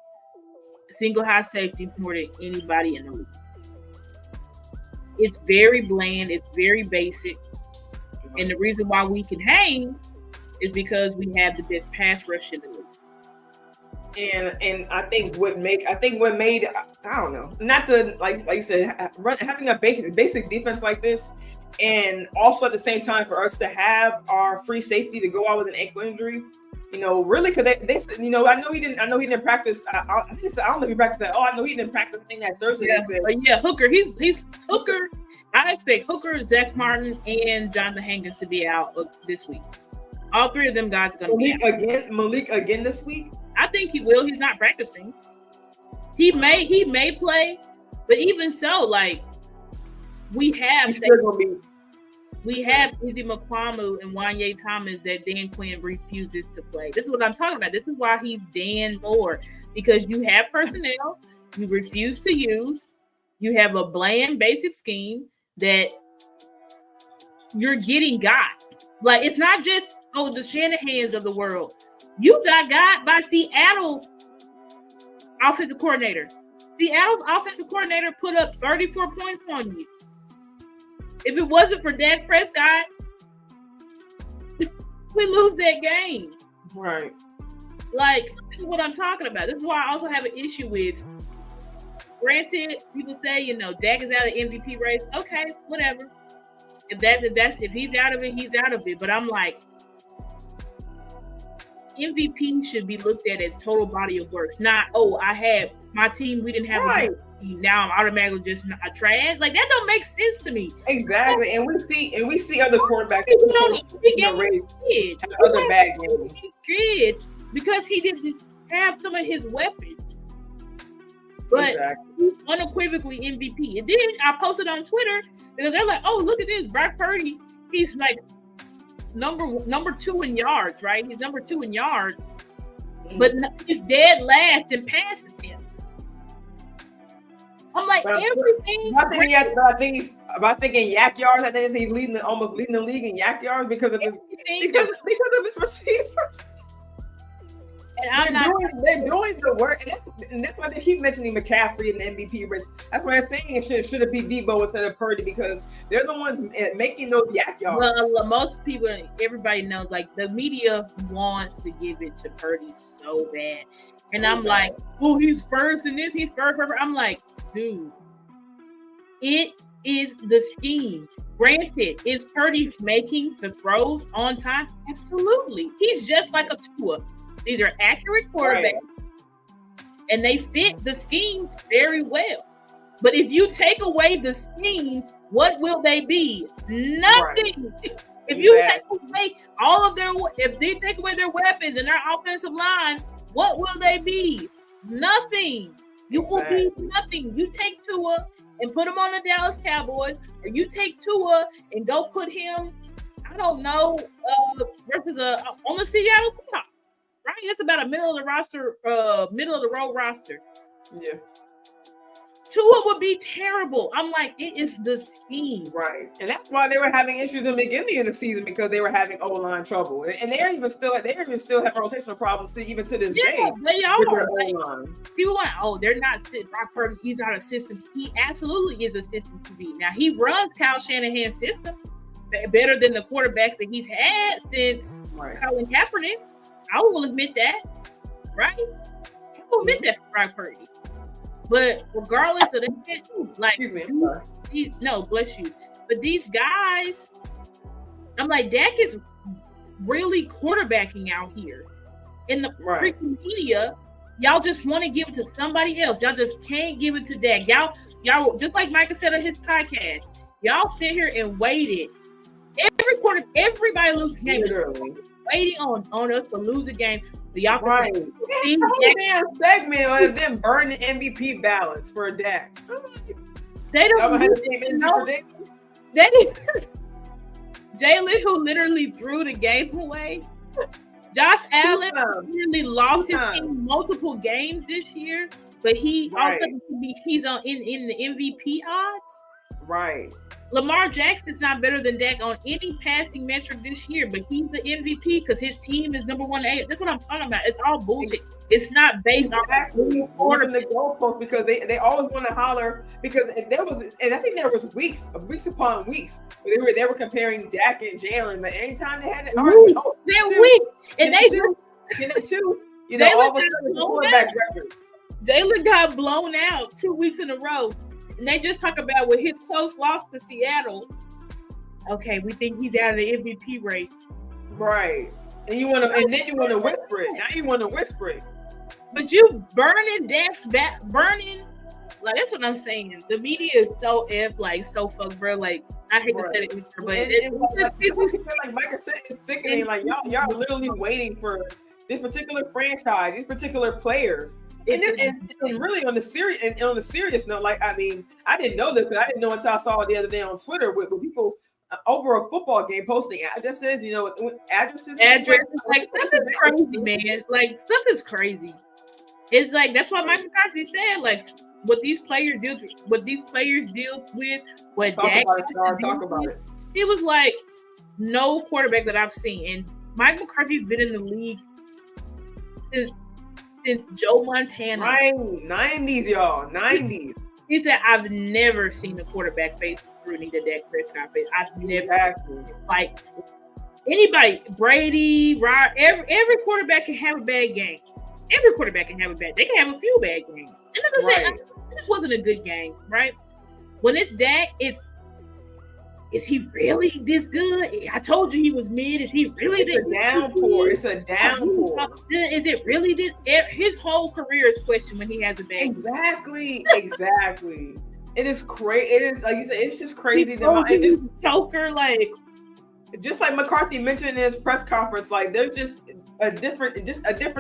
single high safety more than anybody in the league. It's very bland. It's very basic. And the reason why we can hang is because we have the best pass rush in the league. And I think what made I don't know, not to like you said, having a basic defense like this, and also at the same time for us to have our free safety to go out with an ankle injury. Really, because they said, I know he didn't practice. I don't know if he practiced that. I know he didn't practice. I think that Thursday. Hooker. He's Hooker. I expect Hooker, Zach Martin, and Jonathan Hankins to be out this week. All 3 of them guys are going to be out. Malik again this week. I think he will. He's not practicing. He may play, but even so, like we have. We have Izzy McQuamu and Wanye Thomas that Dan Quinn refuses to play. This is what I'm talking about. This is why he's Dan Moore, because you have personnel you refuse to use. You have a bland, basic scheme that you're getting got. Like, it's not just, the Shanahans of the world. You got by Seattle's offensive coordinator. Seattle's offensive coordinator put up 34 points on you. If it wasn't for Dak Prescott, we lose that game. Right. Like, this is what I'm talking about. This is why I also have an issue with, granted, people say, Dak is out of the MVP race. Okay, whatever. If he's out of it, he's out of it. But I'm like, MVP should be looked at as total body of work, not, I had my team, we didn't have a team. Now I'm automatically just a trash. Like, that don't make sense to me. Exactly. And we see other quarterbacks have other bad games. He's good because he didn't have some of his weapons. But he's unequivocally MVP. And then I posted on Twitter because they're like, oh, look at this. Brock Purdy, he's like number 2 in yards, right? He's number 2 in yards. But he's dead last in pass attempts. I'm like, everything. I think in yak yards, I think he's almost leading the league in yak yards because of his receivers. And they're doing the work, and that's why they keep mentioning McCaffrey in the MVP race. That's why I'm saying it should have been Debo instead of Purdy because they're the ones making those yak yards. Well, most people, everybody knows, like the media wants to give it to Purdy so bad, and I'm like, oh, he's first in this, he's first. I'm like, dude, it is the scheme. Granted, is Purdy making the throws on time? Absolutely. He's just like a Tua. These are accurate quarterbacks, and they fit the schemes very well. But if you take away the schemes, what will they be? Nothing. Right. If you take away if they take away their weapons and their offensive line, what will they be? Nothing. You will be nothing. You take Tua and put him on the Dallas Cowboys, or you take Tua and go put him, I don't know, versus on the Seattle Seahawks. Right, it's about a middle of the road roster. Yeah, Tua would be terrible. I'm like, it is the scheme, right, and that's why they were having issues in the beginning of the season because they were having O-line trouble, and they're even still have rotational problems even to this day. They are. People want, they're not Brock Purdy. He's not a system. He absolutely is a system to be. Now he runs Kyle Shanahan's system better than the quarterbacks that he's had since Colin Kaepernick. I will admit that, right? I will admit that for Brock Purdy. But regardless of that, like, bless you. But these guys, I'm like, Dak is really quarterbacking out here. In the freaking media, y'all just want to give it to somebody else. Y'all just can't give it to Dak. Y'all, just like Micah said on his podcast, y'all sit here and waited. Everybody loses game. Waiting on us to lose a game. So y'all can see the damn segment on them burning MVP ballots for Dak. They don't Jalen, who literally threw the game away. Josh Allen literally lost his team multiple games this year, but he's in the MVP odds. Right. Lamar Jackson's not better than Dak on any passing metric this year, but he's the MVP because his team is number 1 A. That's what I'm talking about. It's all bullshit. It's not based on the goalpost because they always want to holler because there was, and I think there was weeks upon weeks where they were comparing Dak and Jalen, but anytime they had it, all of a sudden quarterback record. Jalen got blown out 2 weeks in a row. And they just talk about with his close loss to Seattle. Okay, we think he's out of the MVP race. Right. And then you want to whisper it. Now you want to whisper it. But you burning Dak's back, like that's what I'm saying. The media is so so fuck, bro. Like I hate to say it, but like Micah said, it's sickening. Like y'all are literally waiting for this particular franchise, these particular players. And really on the serious note, like I mean, I didn't know this, but I didn't know until I saw it the other day on Twitter with people over a football game posting addresses. Addresses. Like stuff is crazy, man. Like stuff is crazy. It's like that's what Mike McCarthy said. Like what these players deal with, what Dak talk about it. It was like no quarterback that I've seen, and Mike McCarthy's been in the league since Joe Montana. Right, 90s, y'all, 90s. He said, "I've never seen a quarterback face scrutiny that Dak Prescott face. I've never like anybody, Brady, Rod, every quarterback can have a bad game. Every quarterback can have a bad. They can have a few bad games. And like I said, this wasn't a good game, right? When it's Dak, is he really this good? I told you he was mid. Is he really this good? It's a downpour. Is it really this? His whole career is questioned when he has a bad game. Exactly. It is crazy. It is, like you said, it's just crazy. He's a choker, like. Just like McCarthy mentioned in his press conference, like there's just a different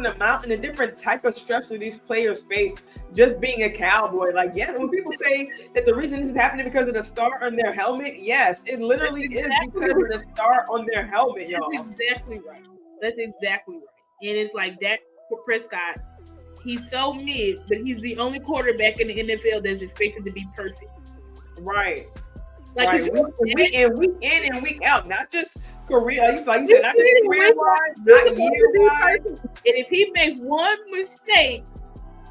amount and a different type of stress that these players face just being a Cowboy. Like, yeah, when people say that the reason this is happening because of the star on their helmet, yes, it literally is because of the star on their helmet, y'all. That's exactly right. And it's like that for Prescott. He's so mid, but he's the only quarterback in the NFL that's expected to be perfect. Right. Like week in and week out, not just career. Like you said, not just career-wise, not year-wise. And if he makes one mistake,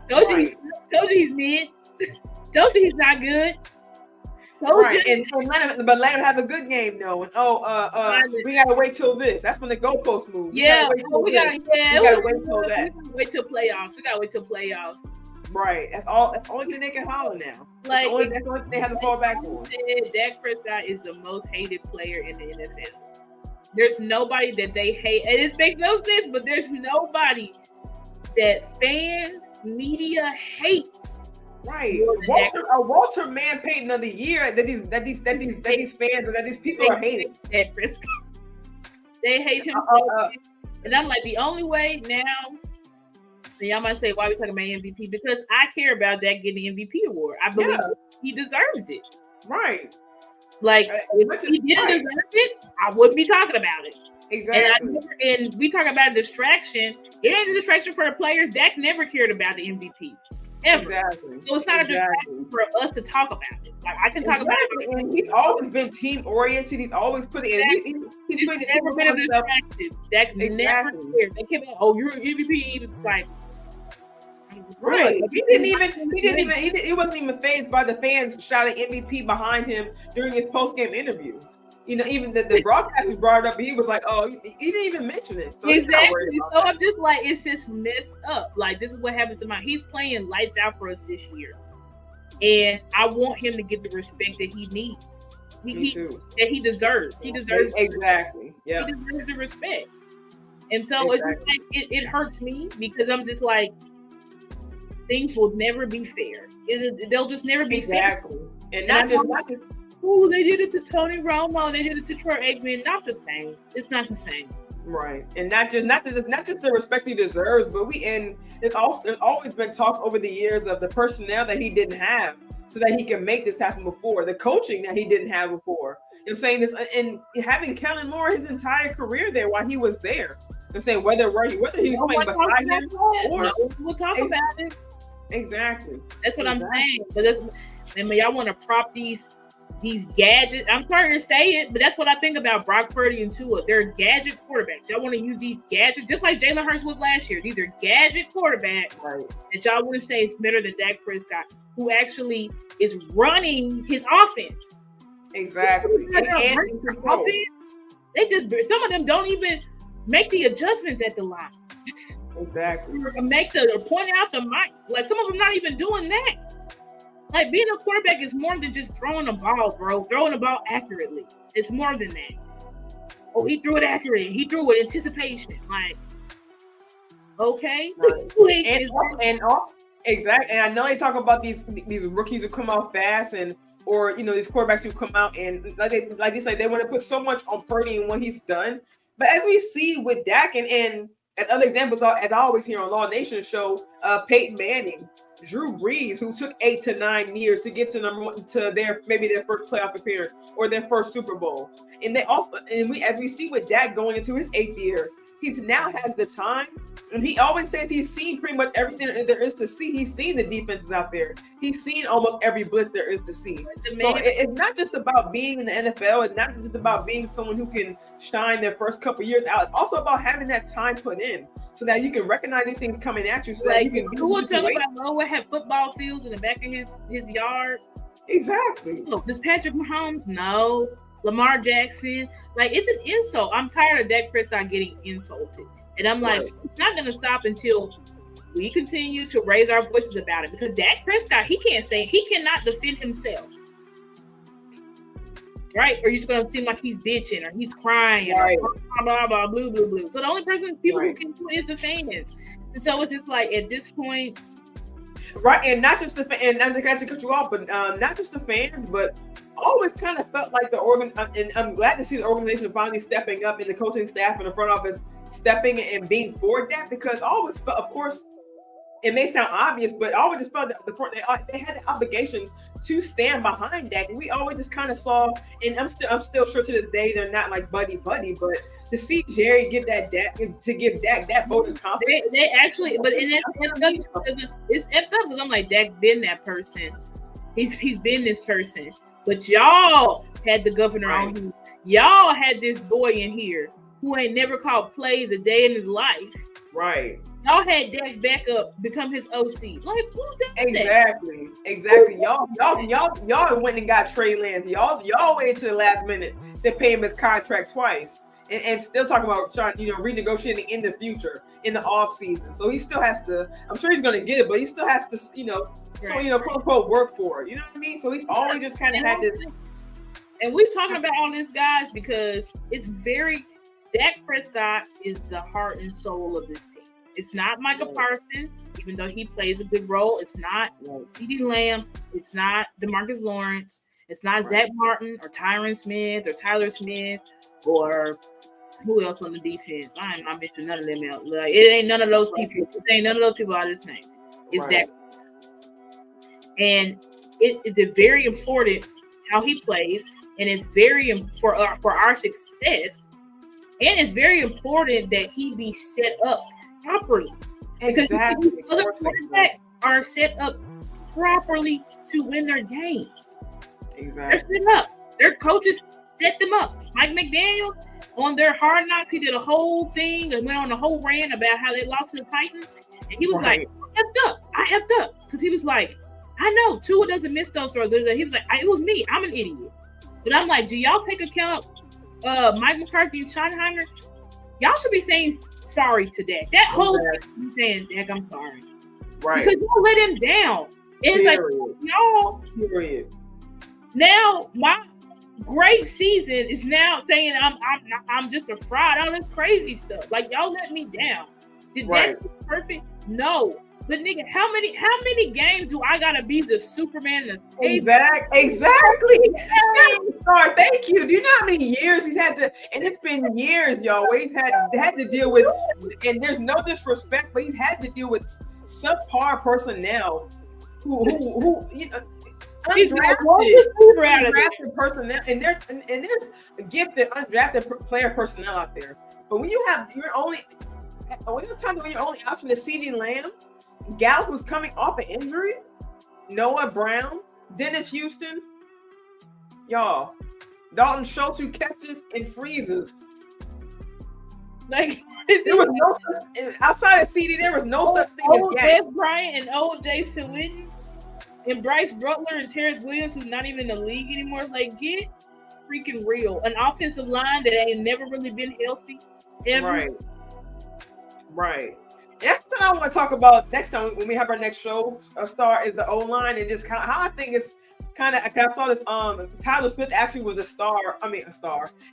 told you he's mid. Told you he's not good. And let him have a good game though. And we gotta wait till this. That's when the goalpost move. We gotta wait till that. Wait till playoffs. We gotta wait till playoffs. Right. That's all. That's the only thing they can holler now. That's the only thing they have to fall back on. Dak Prescott is the most hated player in the NFL. There's nobody that they hate, and it makes no sense. But there's nobody that fans, media hates. Right. Walter Mann Payton of the year that these fans or that these people are hating. Dak Prescott. They hate him. And I'm like, the only way now. And y'all might say, why are we talking about MVP? Because I care about that getting the MVP award. I believe he deserves it. Right. Like, if he didn't deserve it, I wouldn't be talking about it. Exactly. And we talk about distraction. It ain't a distraction for the players. Dak never cared about the MVP. Ever. Exactly. So it's not a distraction for us to talk about it. Like, I can talk about it. And he's always been team oriented. He's always put it in. He's putting it never been a distraction. Dak never cared. They came out, oh, you're an MVP. He was like, right. He wasn't even fazed by the fans shouting MVP behind him during his post-game interview. You know, even the broadcasters brought it up, he was like, "Oh, he didn't even mention it." So exactly. So I'm just like, it's just messed up. Like, this is what happens to he's playing lights out for us this year, and I want him to get the respect that he needs. That he deserves. He deserves exactly. Yeah, he deserves the respect. And so it's just like, it hurts me because I'm just like, things will never be fair. They'll just never be fair. And not just. Oh, they did it to Tony Romo. They did it to Troy Aikman. Not the same. It's not the same. Right, and not just the respect he deserves, but there's always been talk over the years of the personnel that he didn't have, so that he can make this happen before, the coaching that he didn't have before. I'm saying this, and having Kellen Moore his entire career there while he was there. I'm saying whether he was playing beside him or we'll talk about it. Exactly. That's what I'm saying. But y'all want to prop these gadgets. I'm sorry to say it, but that's what I think about Brock Purdy and Tua. They're gadget quarterbacks. Y'all want to use these gadgets just like Jalen Hurts was last year. These are gadget quarterbacks that y'all want to say is better than Dak Prescott, who actually is running his offense. Exactly. They just, some of them don't even make the adjustments at the line. Exactly. Make point out the mic. Like, some of them not even doing that. Like, being a quarterback is more than just throwing the ball, bro. Throwing the ball accurately. It's more than that. Oh, he threw it accurately. He threw it with anticipation. Like, okay. Right. And also, exactly. And I know they talk about these rookies who come out fast or these quarterbacks who come out and like they say they want to put so much on Purdy and what he's done. But as we see with Dak and as other examples, as I always hear on Law Nation show, Peyton Manning, Drew Brees, who took 8 to 9 years to get to their first playoff appearance or their first Super Bowl, and as we see with Dak going into his 8th year, he's now has the time. And he always says he's seen pretty much everything there is to see. He's seen the defenses out there. He's seen almost every blitz there is to see. So it's not just about being in the NFL. It's not just about being someone who can shine their first couple years out. It's also about having that time put in so that you can recognize these things coming at you. So that you can. Who will tell about Noah had football fields in the back of his yard? Exactly. Look, does Patrick Mahomes? No. Lamar Jackson? Like, it's an insult. I'm tired of Dak Prescott getting insulted. And I'm like, it's not going to stop until we continue to raise our voices about it. Because Dak Prescott, he cannot defend himself. Right? Or you're just going to seem like he's bitching or he's crying or blah, blah, blah, blue, blue, blue. So the only people who can do it is the fans. And so it's just like, at this point. Right. And not just the fans, and not to cut you off, but not just the fans, but always kind of felt like and I'm glad to see the organization finally stepping up, and the coaching staff and the front office stepping and being for that, because I always felt, of course, it may sound obvious, but I always just felt that they had the obligation to stand behind Dak. And we always just kind of saw, and I'm still sure to this day they're not like buddy, but to see Jerry give Dak that vote of confidence. They actually, but it's effed up because I'm like, Dak's been that person. He's been this person. But y'all had the governor on who y'all had this boy in here who ain't never called plays a day in his life. Right. Y'all had Dak's backup become his OC. Like, who did that? Exactly. Y'all went and got Trey Lance. Y'all waited to the last minute to pay him his contract twice. And still talking about trying, renegotiating in the future, in the off season. So he still has to. I'm sure he's going to get it, but he still has to, quote unquote, work for it. You know what I mean? So he's always just kind of had this. And we're talking about all this, guys, because Dak Prescott is the heart and soul of this team. It's not Micah Parsons, even though he plays a good role. It's not CeeDee Lamb. It's not DeMarcus Lawrence. It's not Zach Martin or Tyron Smith or Tyler Smith or who else on the defense. I'm not mentioning none of them else. Like, it ain't none of those people. It ain't none of those people out of this name. It's Dak. And it is very important how he plays, and it's very for our success. And it's very important that he be set up properly. Exactly. Because other quarterbacks are set up properly to win their games. Exactly. They're set up. Their coaches set them up. Mike McDaniels, on their Hard Knocks, he did a whole thing and went on a whole rant about how they lost to the Titans. And he was like, I effed up. Because he was like, I know, Tua doesn't miss those throws. He was like, it was me. I'm an idiot. But I'm like, do y'all take account Mike McCarthy and Schottenheimer? Y'all should be saying sorry to Dak. That whole thing saying, Dak, I'm sorry. Right. Because y'all let him down. It's like, y'all. Period. Now, my great season is now saying I'm just a fraud. All this crazy stuff. Like, y'all let me down. Did that be perfect? No. But nigga, how many games do I gotta be the Superman? Exactly. Star, thank you. Do you know how many years he's had to? And it's been years, y'all. Where he's had to deal with. And there's no disrespect, but he's had to deal with subpar personnel who undrafted personnel, and there's gifted undrafted player personnel out there. But when you're only option is CeeDee Lamb, Gallup, who's coming off an injury, Noah Brown, Dennis Houston, y'all, Dalton Schultz, who catches and freezes. Like, there was no outside of CeeDee, there was no such thing as Des Bryant and O.J. Swinton and Bryce Butler and Terrence Williams, who's not even in the league anymore. Like, get freaking real. An offensive line that ain't never really been healthy ever. Right. That's what I want to talk about next time when we have our next show. Star is the O-line, and just kind of how I think it's kind of. I saw this. Tyler Smith actually was a star.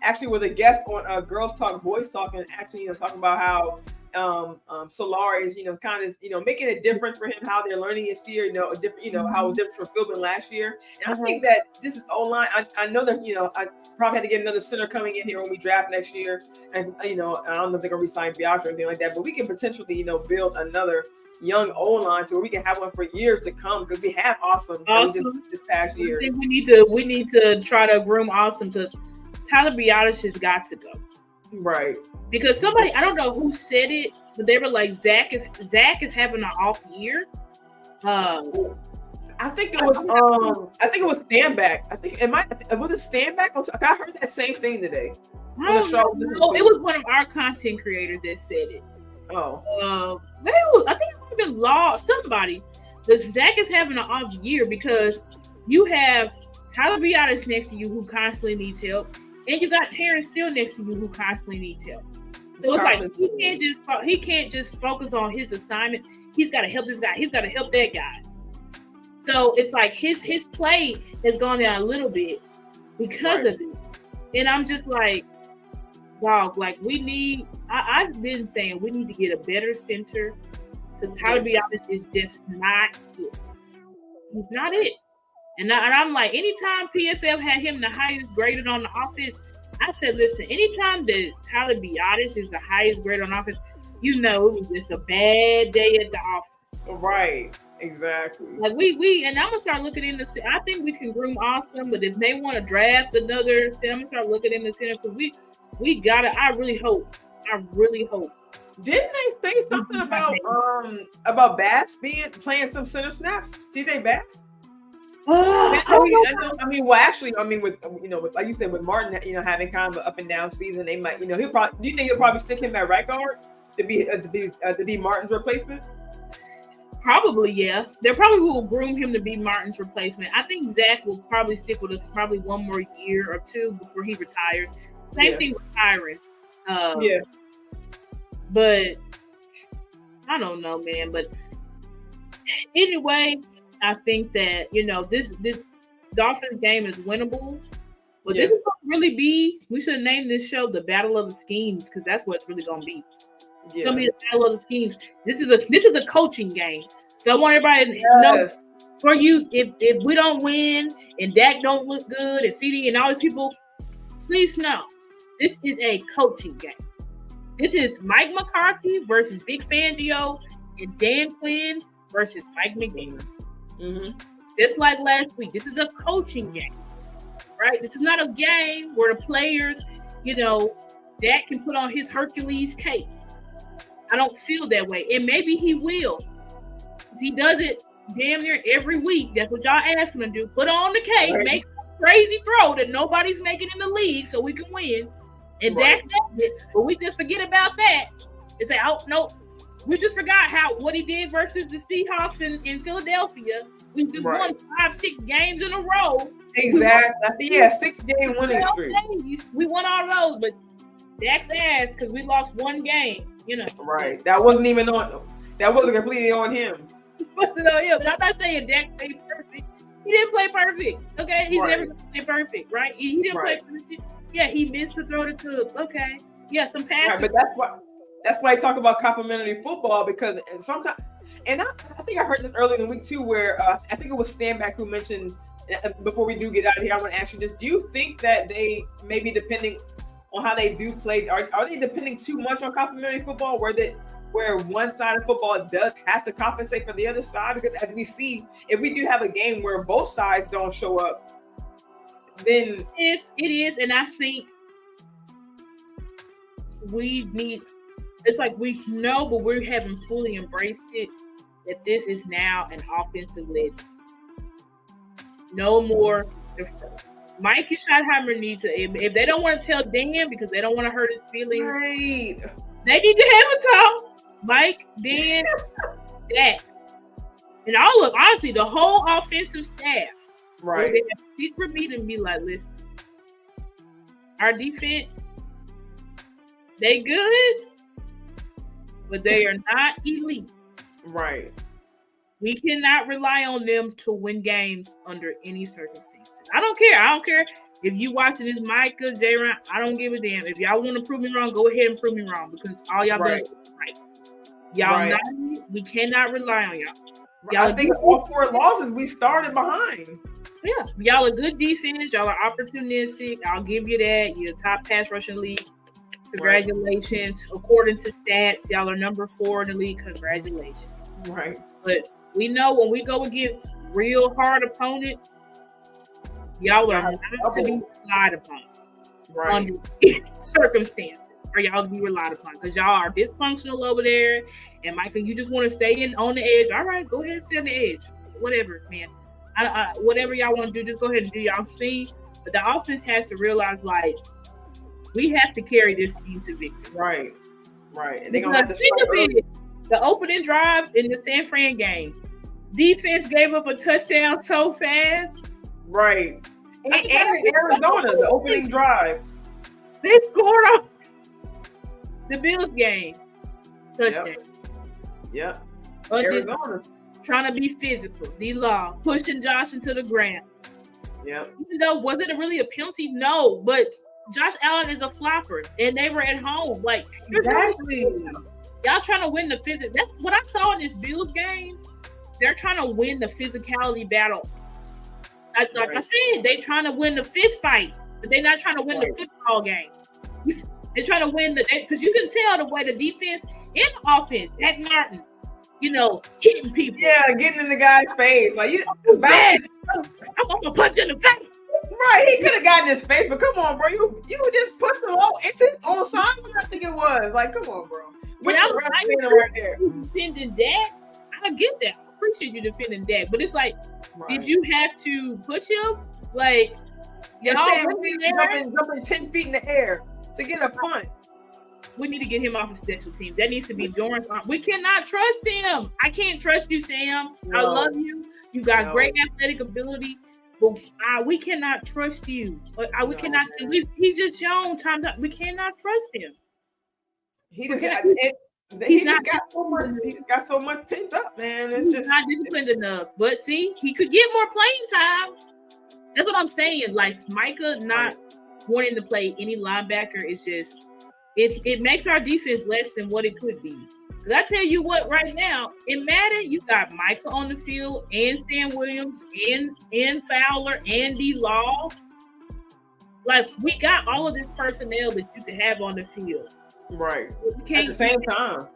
Actually was a guest on Girls Talk, Boys Talk, and actually talking about how Solar is kind of making a difference for him, how they're learning this year. How it was different for Philbin last year. And I think that this is O-line. I know that I probably had to get another center coming in here when we draft next year, and I don't know if they're gonna resign Biatch or anything like that, but we can potentially build another young O-line to where we can have one for years to come, because we have awesome. This past year. I think we need to try to groom Awesome, because Tyler Biatch has got to go. Right. Because somebody, I don't know who said it, but they were like, Zach is having an off year. I think it was Stanback. I think was it Stanback? I heard that same thing today. No, it was one of our content creators that said it. Oh. I think it might have been Law, somebody. But Zach is having an off year because you have Tyler Biotis next to you who constantly needs help, and you got Terrence Steele next to you who constantly needs help. So it's like he can't just focus on his assignments. He's got to help this guy. He's got to help that guy. So it's like his play has gone down a little bit because of it. And I'm just like, wow, like I've been saying we need to get a better center because Tyler Biotis is just not it. He's not it. And I'm like, anytime PFF had him the highest graded on the offense, I said, listen, anytime that Tyler Biotis is the highest grade on offense, you know it was just a bad day at the office. Right. Exactly. Like and I'm gonna start looking into. I think we can groom awesome, but if they want to draft another, I'm gonna start looking in the center because we gotta. I really hope. Didn't they say something about Bass playing some center snaps? TJ Bass. With like you said, with Martin, having kind of an up and down season, they might, do you think he'll probably stick him at right guard to be Martin's replacement? Probably, yeah. They probably will groom him to be Martin's replacement. I think Zach will probably stick with us probably one more year or two before he retires. Same thing with Tyron. But I don't know, man. But anyway, I think that, this Dolphins game is winnable. But this is going to really be, we should have named this show the Battle of the Schemes because that's what it's really going to be. It's going to be the Battle of the Schemes. This is a coaching game. So I want everybody to know for you, if we don't win and Dak don't look good and CD and all these people, please know this is a coaching game. This is Mike McCarthy versus Vic Fangio and Dan Quinn versus Mike McDaniel. Mm-hmm. Just like last week, this is a coaching game, right? This is not a game where the players, Dak can put on his Hercules cape. I don't feel that way. And maybe he will. He does it damn near every week. That's what y'all ask him to do. Put on the cape, make a crazy throw that nobody's making in the league so we can win. And Dak does it. But we just forget about that and say, oh, no. We just forgot what he did versus the Seahawks in Philadelphia. We just won 5-6 games in a row. Exactly. 6-game winning streak. We won all those, but Dak's ass because we lost one game. Right. That wasn't completely on him. It wasn't on him. I'm not saying Dak played perfect. He didn't play perfect. Okay, he's never going to play perfect, right? He didn't play perfect. Yeah, he missed the throw to Tooks. Okay, yeah, some passes. Right, but that's why I talk about complimentary football because sometimes, and I think I heard this earlier in the week too, where I think it was Stanback who mentioned. Before we do get out of here, I want to ask you this: do you think that they maybe depending on how they do play, are they depending too much on complimentary football, where one side of football does have to compensate for the other side? Because as we see, if we do have a game where both sides don't show up, then it is, and I think we need. It's like we know, but we haven't fully embraced it that this is now an offensive led. No more. Mike and Schottenheimer need to, if they don't want to tell Dan because they don't want to hurt his feelings, they need to have a talk. Mike, Dan, Dak, and honestly, the whole offensive staff. Right. They have a secret meeting and be like, listen, our defense, they good, but they are not elite. Right. We cannot rely on them to win games under any circumstances. I don't care if you watching this Micah, J-Ron, I don't give a damn. If y'all want to prove me wrong, go ahead and prove me wrong because all y'all done is right. Y'all we cannot rely on y'all. I think all 4 losses we started behind. Yeah, y'all are good defense. Y'all are opportunistic. I'll give you that. You're the top pass rushing league. Congratulations. Right. According to stats, y'all are number 4 in the league. Congratulations. Right. But we know when we go against real hard opponents, y'all are not to be relied upon under any circumstances. are y'all to be relied upon? Because y'all are dysfunctional over there. And Michael, you just want to stay in on the edge. All right, go ahead and stay on the edge. Whatever, man. Whatever y'all want to do, just go ahead and do y'all see. But the offense has to realize, like, we have to carry this team to victory. Right. And they're gonna have to think of it. The opening drive in the San Fran game, defense gave up a touchdown so fast. Right. And in Arizona, the opening drive, they scored on the Bills game. Touchdown. Yep. Arizona. Trying to be physical. D-Law pushing Josh into the ground. Yep. Even though, was it really a penalty? No, but Josh Allen is a flopper, and they were at home. Like, exactly. Y'all trying to win the physics. That's what I saw in this Bills game. They're trying to win the physicality battle. I said, they trying to win the fist fight, but they're not trying to win the football game. They're trying to win because you can tell the way the defense and offense at Martin, hitting people. Yeah, getting in the guy's face. Like, I'm gonna punch in the face. Right, he could have gotten his face, but come on, bro. You just pushed him on side. I think it was. Like, come on, bro. When I was right there. Defending Dak, I get that. I appreciate you defending Dak, but it's like, did you have to push him? Like, jumping 10 feet in the air to get a punt. We need to get him off of special teams. That needs to be Dorrance. We cannot trust him. I can't trust you, Sam. No. I love you. You got great athletic ability, but we cannot trust you. We cannot. He's just shown time. We cannot trust him. He's got so much pent up, man. It's just not disciplined enough. But see, he could get more playing time. That's what I'm saying. Like, Micah not wanting to play any linebacker is just it makes our defense less than what it could be. Because I tell you what, right now in Madden, you got Micah on the field and Sam Williams and Fowler and D-Law. Like, we got all of this personnel that you can have on the field. Right. At the same time.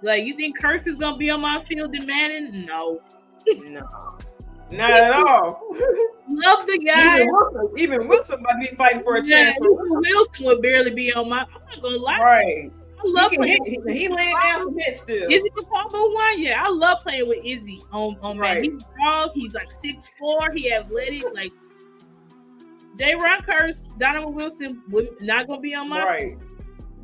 Like, you think Curse is gonna be on my field in Madden? No. Not at all. Love the guy. Even Wilson might be fighting for a chance. Wilson would barely be on my. I'm not gonna lie. Right. I love playing. He laying down some hits still. Izzy Papa one, yeah. I love playing with Izzy on Madden. He's strong. He's like 6'4". He athletic. Like, J-Ron Curse, Donovan Wilson not gonna be on my.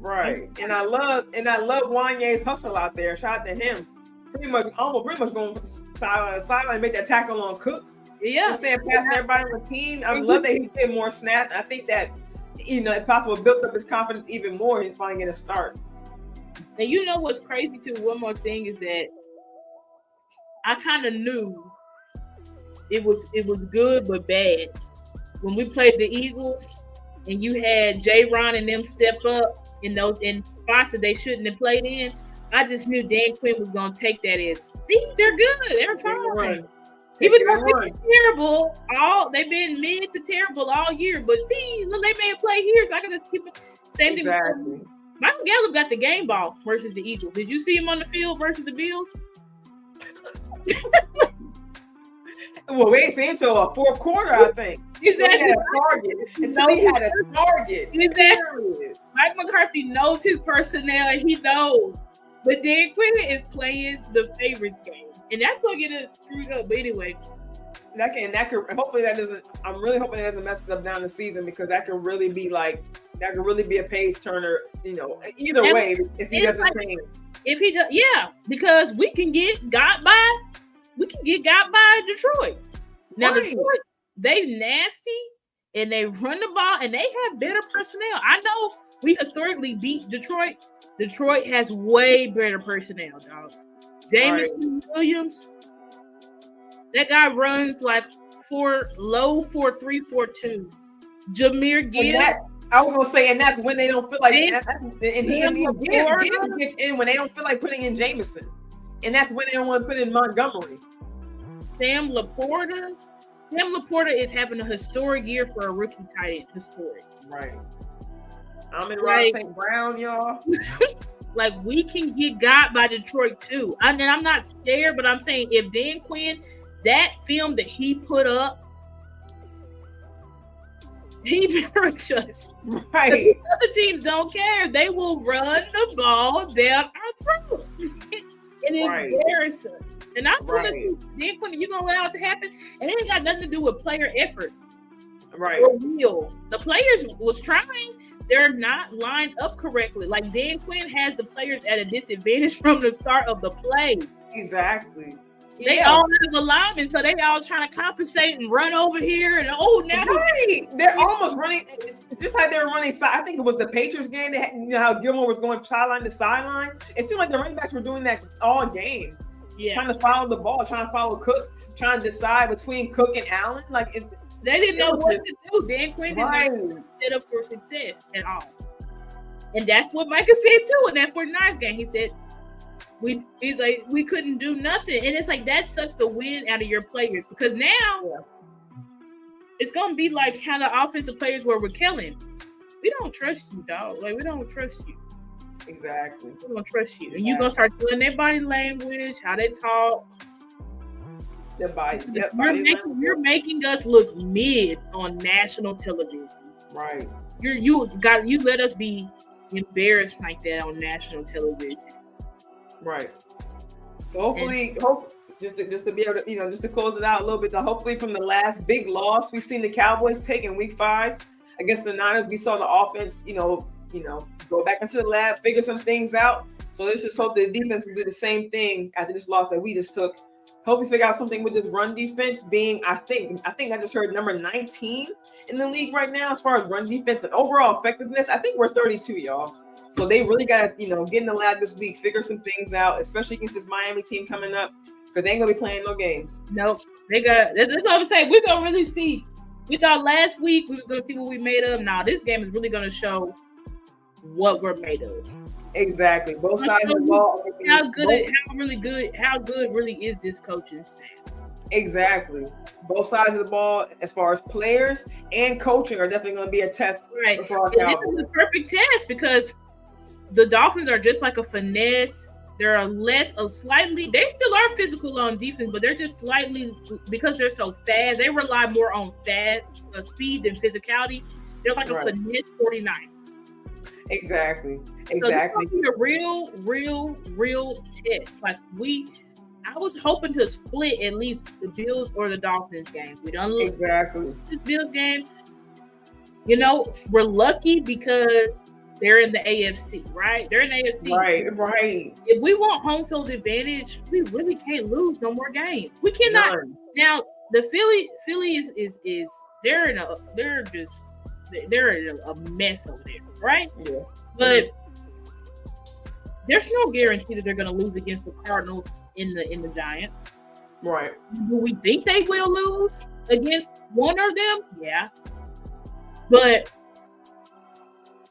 Right. And I love Wanye's hustle out there. Shout out to him. Pretty much going sideline make that tackle on Cook. Yeah. You know what I'm saying? Passing everybody on the team. I love that he's getting more snaps. I think that, if possible, built up his confidence even more. He's finally getting a start. And you know what's crazy too? One more thing is that I kind of knew it was good but bad. When we played the Eagles and you had J-Ron and them step up in spots that they shouldn't have played in, I just knew Dan Quinn was going to take that as, see, they're good. They're fine. Even though they've been terrible, they've been mid to terrible all year. But see, look, they made a play here, so I got to keep it. Same thing. Exactly. Michael Gallup got the game ball versus the Eagles. Did you see him on the field versus the Bills? Well, we ain't seen until a fourth quarter, I think. Exactly. He had a target. Exactly. Mike McCarthy knows his personnel, and he knows. But Dan Quinn is playing the favorites game, and that's gonna get it screwed up. But anyway, hopefully that doesn't. I'm really hoping that doesn't mess it up down the season, because that could really be a page turner. Either way, if he doesn't change. If he does, yeah, because we can get got by Detroit. Now Detroit, they nasty and they run the ball and they have better personnel. I know we historically beat Detroit. Detroit has way better personnel, dog. Jameson Williams, that guy runs like 4.342. Jameer Gibbs. I was gonna say, and that's when they don't feel like. Gibbs gets in when they don't feel like putting in Jameson, and that's when they don't want to put in Montgomery. Sam Laporta is having a historic year for a rookie tight end. Historic, right? I'm in St. Brown, y'all. Like, we can get got by Detroit too. I'm not scared, but I'm saying if Dan Quinn, that film that he put up, He embarrassed us. Right. Other teams don't care. They will run the ball down our throat and embarrass us. And I'm telling you, then when you're gonna allow it to happen, and it ain't got nothing to do with player effort. Right. For real. The players was trying. They're not lined up correctly. Like Dan Quinn has the players at a disadvantage from the start of the play. Exactly. They all have a lineman, so they all trying to compensate and run over here and now they're almost running just like they were running. I think it was the Patriots game. They had, how Gilmore was going sideline to sideline. It seemed like the running backs were doing that all game. Yeah, trying to follow the ball, trying to follow Cook, trying to decide between Cook and Allen. Like they didn't know what to do. Dan Quinn didn't set up for success at all, and that's what Micah said too in that 49ers game. He said. He's like, we couldn't do nothing. And it's like, that sucks the wind out of your players because now it's going to be like how the offensive players were with Kellen. We don't trust you, dog. Like, we don't trust you. Exactly. We don't trust you. And you're going to start doing their body language, how they talk. Their body. You're making us look mid on national television. Right. You let us be embarrassed like that on national television. Right. So hopefully, just to be able to, just to close it out a little bit, hopefully from the last big loss we've seen the Cowboys take in week 5 against the Niners, we saw the offense, go back into the lab, figure some things out. So let's just hope the defense can do the same thing after this loss that we just took. Hope we figure out something with this run defense being, I think I just heard number 19 in the league right now as far as run defense and overall effectiveness. I think we're 32, y'all. So they really got to, get in the lab this week, figure some things out, especially against this Miami team coming up, because they ain't going to be playing no games. Nope. That's what I'm saying. We're going to really see. We thought last week we were going to see what we made of. Now, this game is really going to show what we're made of. Exactly. Both sides of the ball. How good really is this coaching staff? Exactly. Both sides of the ball, as far as players and coaching, are definitely going to be a test. Right. For our Cowboys. This is a perfect test because the Dolphins are just like a finesse. They're they still are physical on defense, but they're just slightly, because they're so fast, they rely more on speed than physicality. They're like a finesse 49. Exactly. So this is a real test. Like I was hoping to split at least the Bills or the Dolphins game. We don't look exactly this Bills game. We're lucky because they're in the AFC, right? They're in the AFC. Right. If we want home field advantage, we really can't lose no more games. We cannot. None. Now the Philly is they're in a mess over there, right? Yeah. But there's no guarantee that they're going to lose against the Cardinals in the Giants. Right. Do we think they will lose against one of them? Yeah. But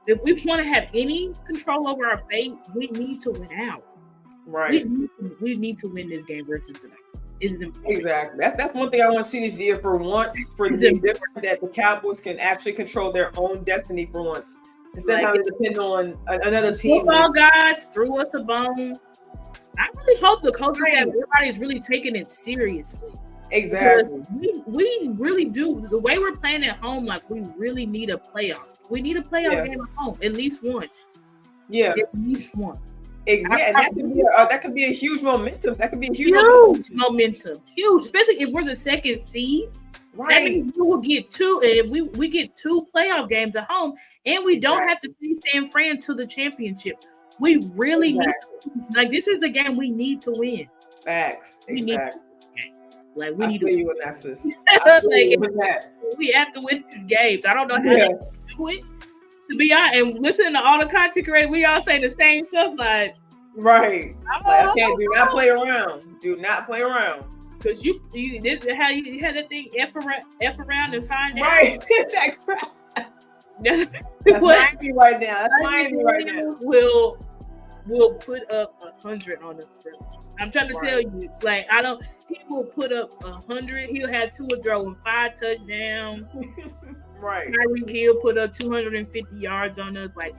if we want to have any control over our fate, we need to win out. Right. We need to win this game versus tonight. It is important. Exactly. That's one thing I want to see this year for once. For the different that the Cowboys can actually control their own destiny for once. Instead of having to depend on another team. Football guys threw us a bone. I really hope the coaches that everybody's really taking it seriously. Exactly. We really do. The way we're playing at home, like we really need a playoff. We need a playoff game at home, at least one. Yeah, at least one. Exactly. And that could be a huge momentum. That could be a huge momentum. Huge, especially if we're the second seed. Right. That means we will get 2, and if we get 2 playoff games at home, and we don't have to see San Fran to the championship. We really need, this is a game we need to win. Facts. We need to win with that, sis. We have to win these games. I don't know how to do it. To be honest, and listening to all the content creators, we all say the same stuff. Like, right. I can't do not play around. Do not play around. Because this is how you had that thing F around and find out. Right. That crap. That's Miami right now. That's Miami right now. Will put up 100 on the script. I'm trying to tell you, he will put up 100. He'll have Tua throwing 5 touchdowns. Right. Tyreek Hill put up 250 yards on us. Like,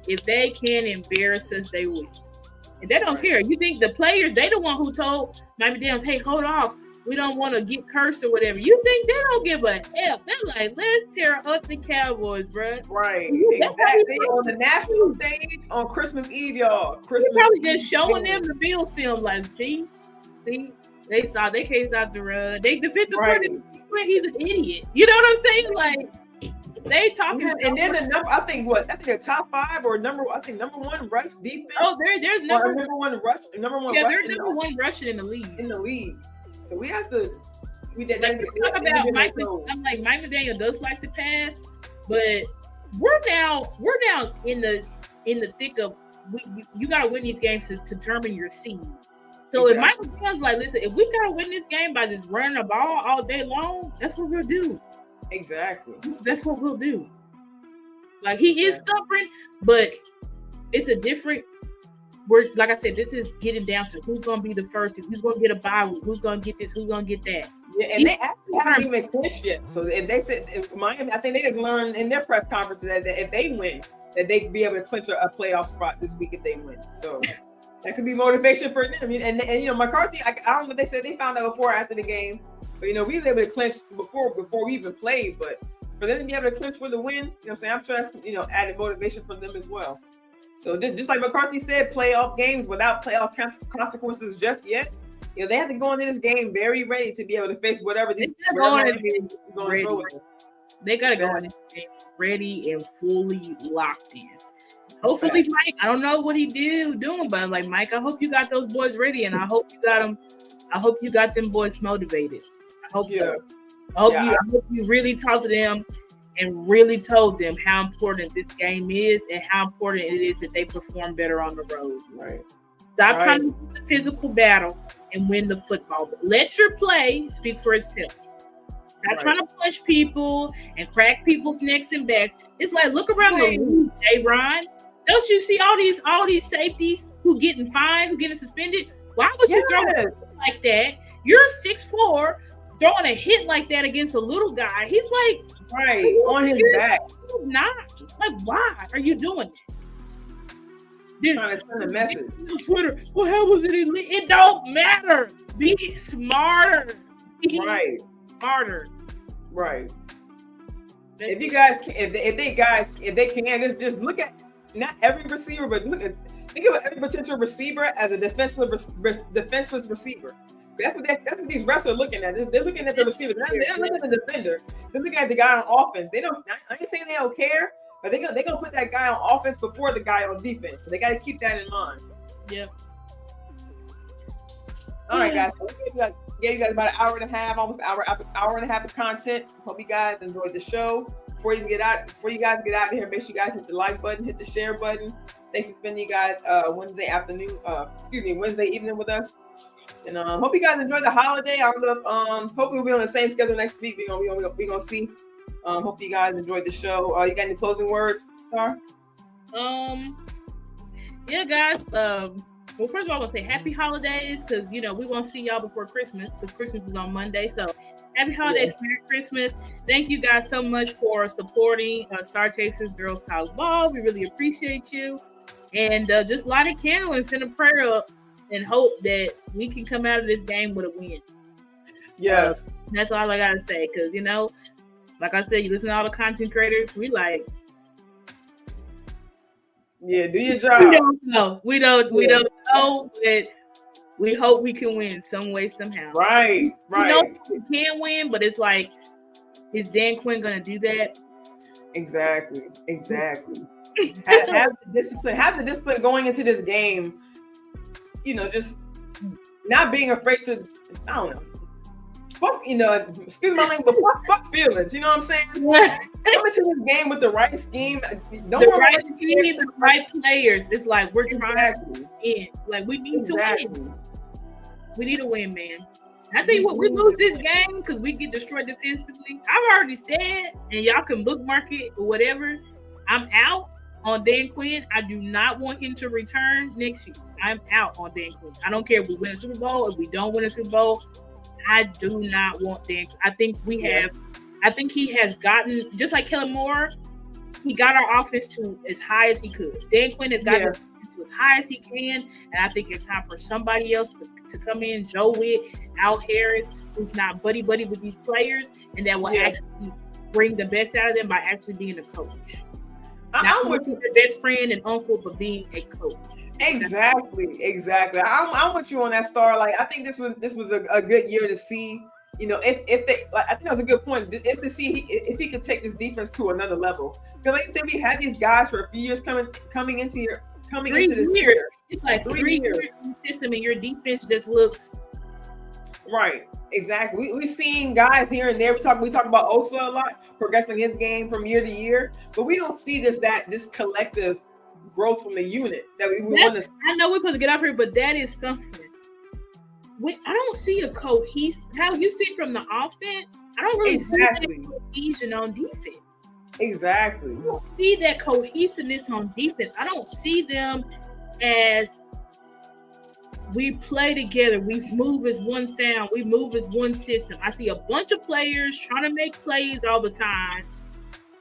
if they can embarrass us, they will. And they don't care. You think the players, they the one who told Miami Downs, hey, hold off. we don't want to get cursed or whatever. You think they don't give a F? They're like, let's tear up the Cowboys, bro. Right, exactly. On the national stage on Christmas Eve, y'all. Christmas probably just showing them the Bills film, like, see, they can't stop the run. They defensive coordinator, he's an idiot. You know what I'm saying? Like, they talking. And then the number, I think they're top 5 or number 1 rush defense. Oh, they're number one rush. Number one. Yeah, rush they're number 1 rushing in the league. So we have to. We did like, talk about Mike. I'm like, Mike McDaniel does like to pass, but we're now in the thick of you got to win these games to determine your seed. So if Mike McDaniel's like, listen, if we got to win this game by just running the ball all day long, that's what we'll do. Exactly. That's what we'll do. Like, he is stubborn, but it's a different. Like I said, this is getting down to who's going to be the first, who's going to get a bye week, who's going to get this, who's going to get that. Yeah, and they actually haven't even clinched yet. So if they said if Miami, I think they just learned in their press conference that if they win, that they could be able to clinch a playoff spot this week if they win. So that could be motivation for them. And you know, McCarthy, I don't know what they said. They found out before or after the game, but you know, we were able to clinch before we even played. But for them to be able to clinch with a win, you know what I'm saying? I'm sure that's added motivation for them as well. So just like McCarthy said, playoff games without playoff consequences just yet. You know, they have to go into this game very ready to be able to face whatever these. They got to go in this game ready and fully locked in. Hopefully, Mike, I don't know what he doing, but like, Mike, I hope you got those boys ready, and I hope you got them. I hope you got them boys motivated. I hope so. I hope you really talked to them and really told them how important this game is and how important it is that they perform better on the road. Right. Stop trying to win the physical battle and win the football. But let your play speak for itself. Stop trying to punch people and crack people's necks and backs. It's like, look around the league, J-Ron. Don't you see all these safeties who getting fined, who getting suspended? Why would you throw a hit like that? You're 6'4", throwing a hit like that against a little guy. He's like, on his back. Not like, why are you doing that? Trying to send a message on Twitter. Well, how was it elite? It don't matter. Be smarter. Smarter. Right. If you guys can, if they can, just look at not every receiver, but think of every potential receiver as a defenseless receiver. That's what these refs are looking at. They're looking at the receiver. They're looking at the defender. They're looking at the guy on offense. I ain't saying they don't care, but they're gonna put that guy on offense before the guy on defense. So they got to keep that in mind. Yep. All right, guys. So you guys about an hour and a half, almost hour and a half of content. Hope you guys enjoyed the show. Before you guys get out of here, make sure you guys hit the like button, hit the share button. Thanks for spending you guys Wednesday evening with us. And hope you guys enjoy the holiday. I don't know if hopefully we'll be on the same schedule next week. We're gonna see. Hope you guys enjoyed the show. You got any closing words, Star? Yeah, guys. Well, first of all, I want to say happy holidays because, we won't see y'all before Christmas because Christmas is on Monday. So happy holidays, Merry Christmas. Thank you guys so much for supporting StarChasers Girls Talk Ball. We really appreciate you. And just light a candle and send a prayer up and hope that we can come out of this game with a win. Yes. That's all I got to say because, like I said, you listen to all the content creators, we like, yeah, do your job. We don't know, but we hope we can win some way, somehow. Right. We can win, but it's like, is Dan Quinn going to do that? Exactly. have the discipline going into this game. Just not being afraid to, I don't know. Fuck, excuse my language, but fuck feelings. You know what I'm saying? Come into this game with the right scheme. The right players. It's like we're trying to win. Like we need to win. We need to win, man. I tell you what, we lose this game because we get destroyed defensively. I've already said, and y'all can bookmark it or whatever. I'm out on Dan Quinn. I do not want him to return next year. I'm out on Dan Quinn. I don't care if we win a Super Bowl, if we don't win a Super Bowl. I do not want Dan. I think he has gotten, just like Kellen Moore, he got our offense to as high as he could. Dan Quinn has got it to as high as he can, and I think it's time for somebody else to come in, Joe Witt, Al Harris, who's not buddy-buddy with these players, and that will actually bring the best out of them by actually being a coach. Not with your best friend and uncle, but being a coach. Exactly. I'm with you on that, Star. Like, I think this was a good year to see. You know, if they, like, I think that was a good point. If he could take this defense to another level, because like you said, we had these guys for a few years coming into this year. It's like 3 years in the system, and your defense just looks right. Exactly. We've seen guys here and there. We talk about Osa a lot, progressing his game from year to year, but we don't see this collective growth from the unit that we want to. I know we're supposed to get off here, but that is something. I don't see a cohesive. How you see from the offense, I don't really see that cohesion on defense. Exactly. I don't see that cohesiveness on defense. I don't see them as we play together. We move as one sound. We move as one system. I see a bunch of players trying to make plays all the time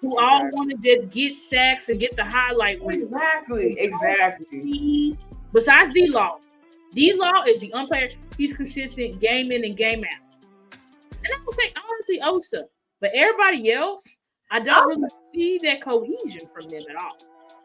who all want to just get sacks and get the highlight reel. Exactly. Besides D-Law. D-Law is the umpire. He's consistent game in and game out. And I would say, honestly, Osa. But everybody else, I don't really see that cohesion from them at all.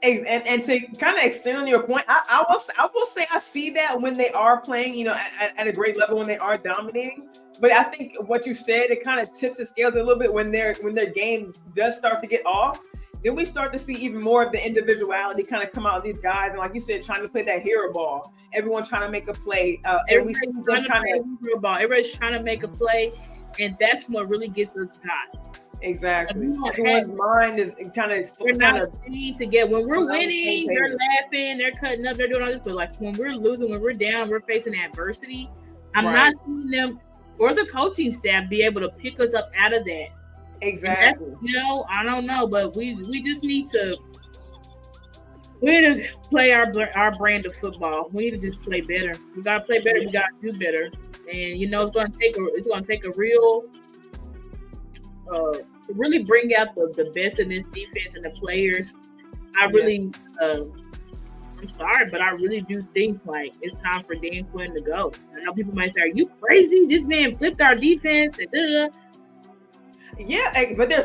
And to kind of extend on your point, I will say I see that when they are playing, you know, at a great level, when they are dominating. But I think what you said, it kind of tips the scales a little bit when their game does start to get off. Then we start to see even more of the individuality kind of come out of these guys, and like you said, trying to play that hero ball. Everyone trying to make a play, and we see them kind of hero ball. Everybody's trying to make a play, and that's what really gets us got. Exactly. Everyone's mind is kind of. We're not singing together. When we're winning, they're laughing, they're cutting up, they're doing all this. But like when we're losing, when we're down, we're facing adversity. I'm not seeing them or the coaching staff be able to pick us up out of that. Exactly. You know, I don't know, but we just need to play our brand of football. We need to just play better. We gotta play better. We gotta do better. And you know, it's gonna take a real to really bring out the best in this defense and the players. I'm sorry, but I really do think like it's time for Dan Quinn to go. I know people might say, "Are you crazy? This man flipped our defense." And yeah, but there's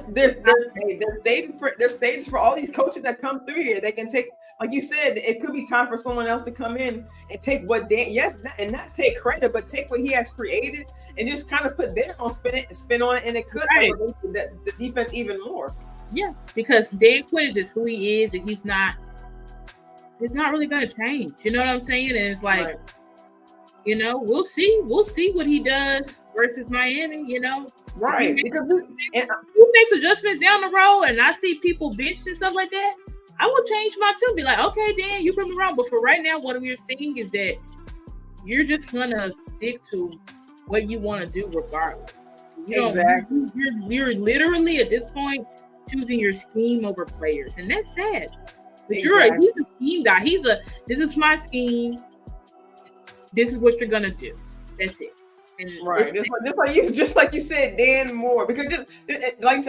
stages for all these coaches that come through here. They can take, like you said, it could be time for someone else to come in and take what and not take credit, but take what he has created and just kind of put their own spin on it, and it could elevate the defense even more. Yeah, because Dan Quinn is just who he is, and he's not really going to change. You know what I'm saying? And it's like, you know, we'll see what he does versus Miami. You know. Right, because who makes adjustments down the road, and I see people benched and stuff like that, I will change my tune. Be like, okay, Dan, you put me wrong, but for right now, what we're seeing is that you're just gonna stick to what you want to do, regardless. Exactly. You're literally at this point choosing your scheme over players, and that's sad. But he's a scheme guy. This is my scheme. This is what you're gonna do. That's it. And right, just like you said, Dan Moore. Because just like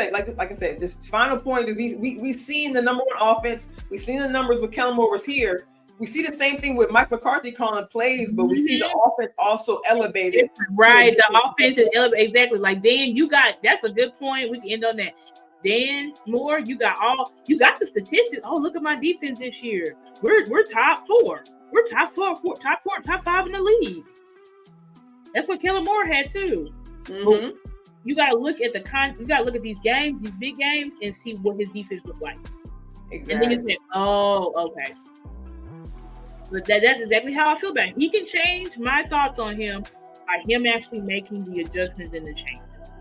I said, just final point is we seen the number one offense. We seen the numbers when Kellen Moore was here. We see the same thing with Mike McCarthy calling plays, but we see the offense also elevated. Right, the offense is elevated. Exactly. Like Dan, that's a good point. We can end on that. Dan Moore, you got the statistics. Oh, look at my defense this year. We're top 4. We're top 4, top 5 in the league. That's what Kellen Moore had too. Mm-hmm. You gotta look at you gotta look at these games, these big games, and see what his defense looked like. Exactly. And then you say, "Oh, okay." But that's exactly how I feel about him. He can change my thoughts on him by him actually making the adjustments and the changes.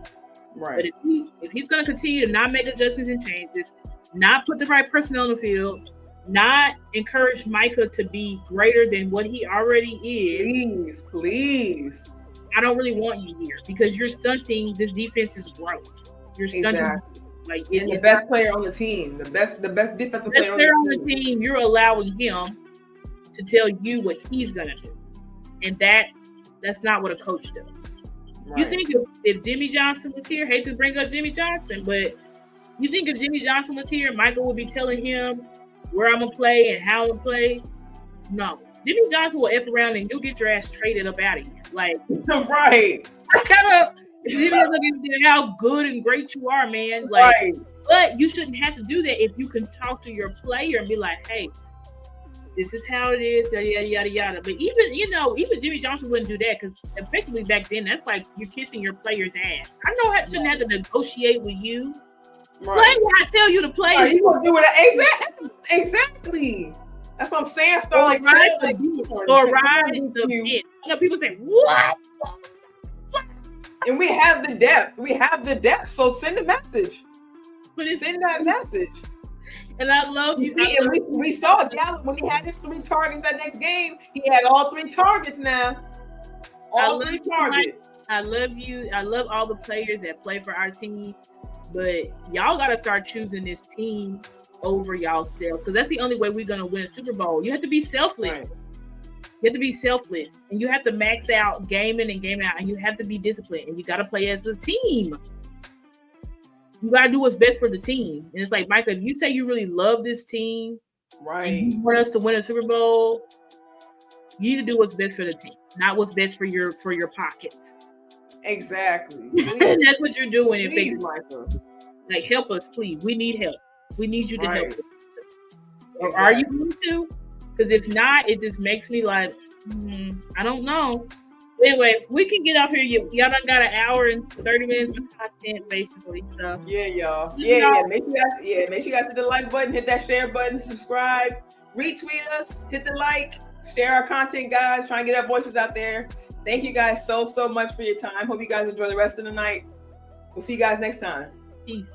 Right. But if he's gonna continue to not make adjustments and changes, not put the right personnel on the field, not encourage Micah to be greater than what he already is. Please. I don't really want you here because you're stunting this defense's growth. You're stunting the best player on the team, the best defensive player on the team. You're allowing him to tell you what he's gonna do, and that's not what a coach does. Right. You think if Jimmy Johnson was here, hate to bring up Jimmy Johnson, but You think if Jimmy Johnson was here, Michael would be telling him where I'm gonna play and how I'm gonna play? No. Jimmy Johnson will F around and you'll get your ass traded up out of here. Like, right. I kind of looking at how good and great you are, man. Like, right. But you shouldn't have to do that if you can talk to your player and be like, hey, this is how it is, yada, yada, yada, yada. But even Jimmy Johnson wouldn't do that because effectively back then, that's like you're kissing your player's ass. I know I shouldn't have to negotiate with you. Right. Play what I tell you to play. Right, you gonna do it exactly. That's what I'm saying. Start ride the pitch. I know people say, what? And we have the depth. So send a message. Send that message. And I love you. See, and we saw Gallup when he had his 3 targets that next game. He had all 3 targets now. All 3 targets. I love you. I love all the players that play for our team. But y'all got to start choosing this team over y'all self. Because that's the only way we're going to win a Super Bowl. You have to be selfless. Right. You have to be selfless. And you have to max out game in and game out. And you have to be disciplined. And you got to play as a team. You got to do what's best for the team. And it's like, Michael, if you say you really love this team, right, and you want us to win a Super Bowl, you need to do what's best for the team, not what's best for your pockets. Exactly. And that's what you're doing. Please, Michael. Like, help us, please. We need help. We need you to help us. Or exactly. Are you going to? Because if not, it just makes me like, I don't know. Anyway, we can get up here. Y'all done got an hour and 30 minutes of content, basically. So yeah, y'all. Yeah. Make sure you guys hit the like button, hit that share button, subscribe, retweet us, hit the like, share our content, guys. Try and get our voices out there. Thank you guys so much for your time. Hope you guys enjoy the rest of the night. We'll see you guys next time. Peace.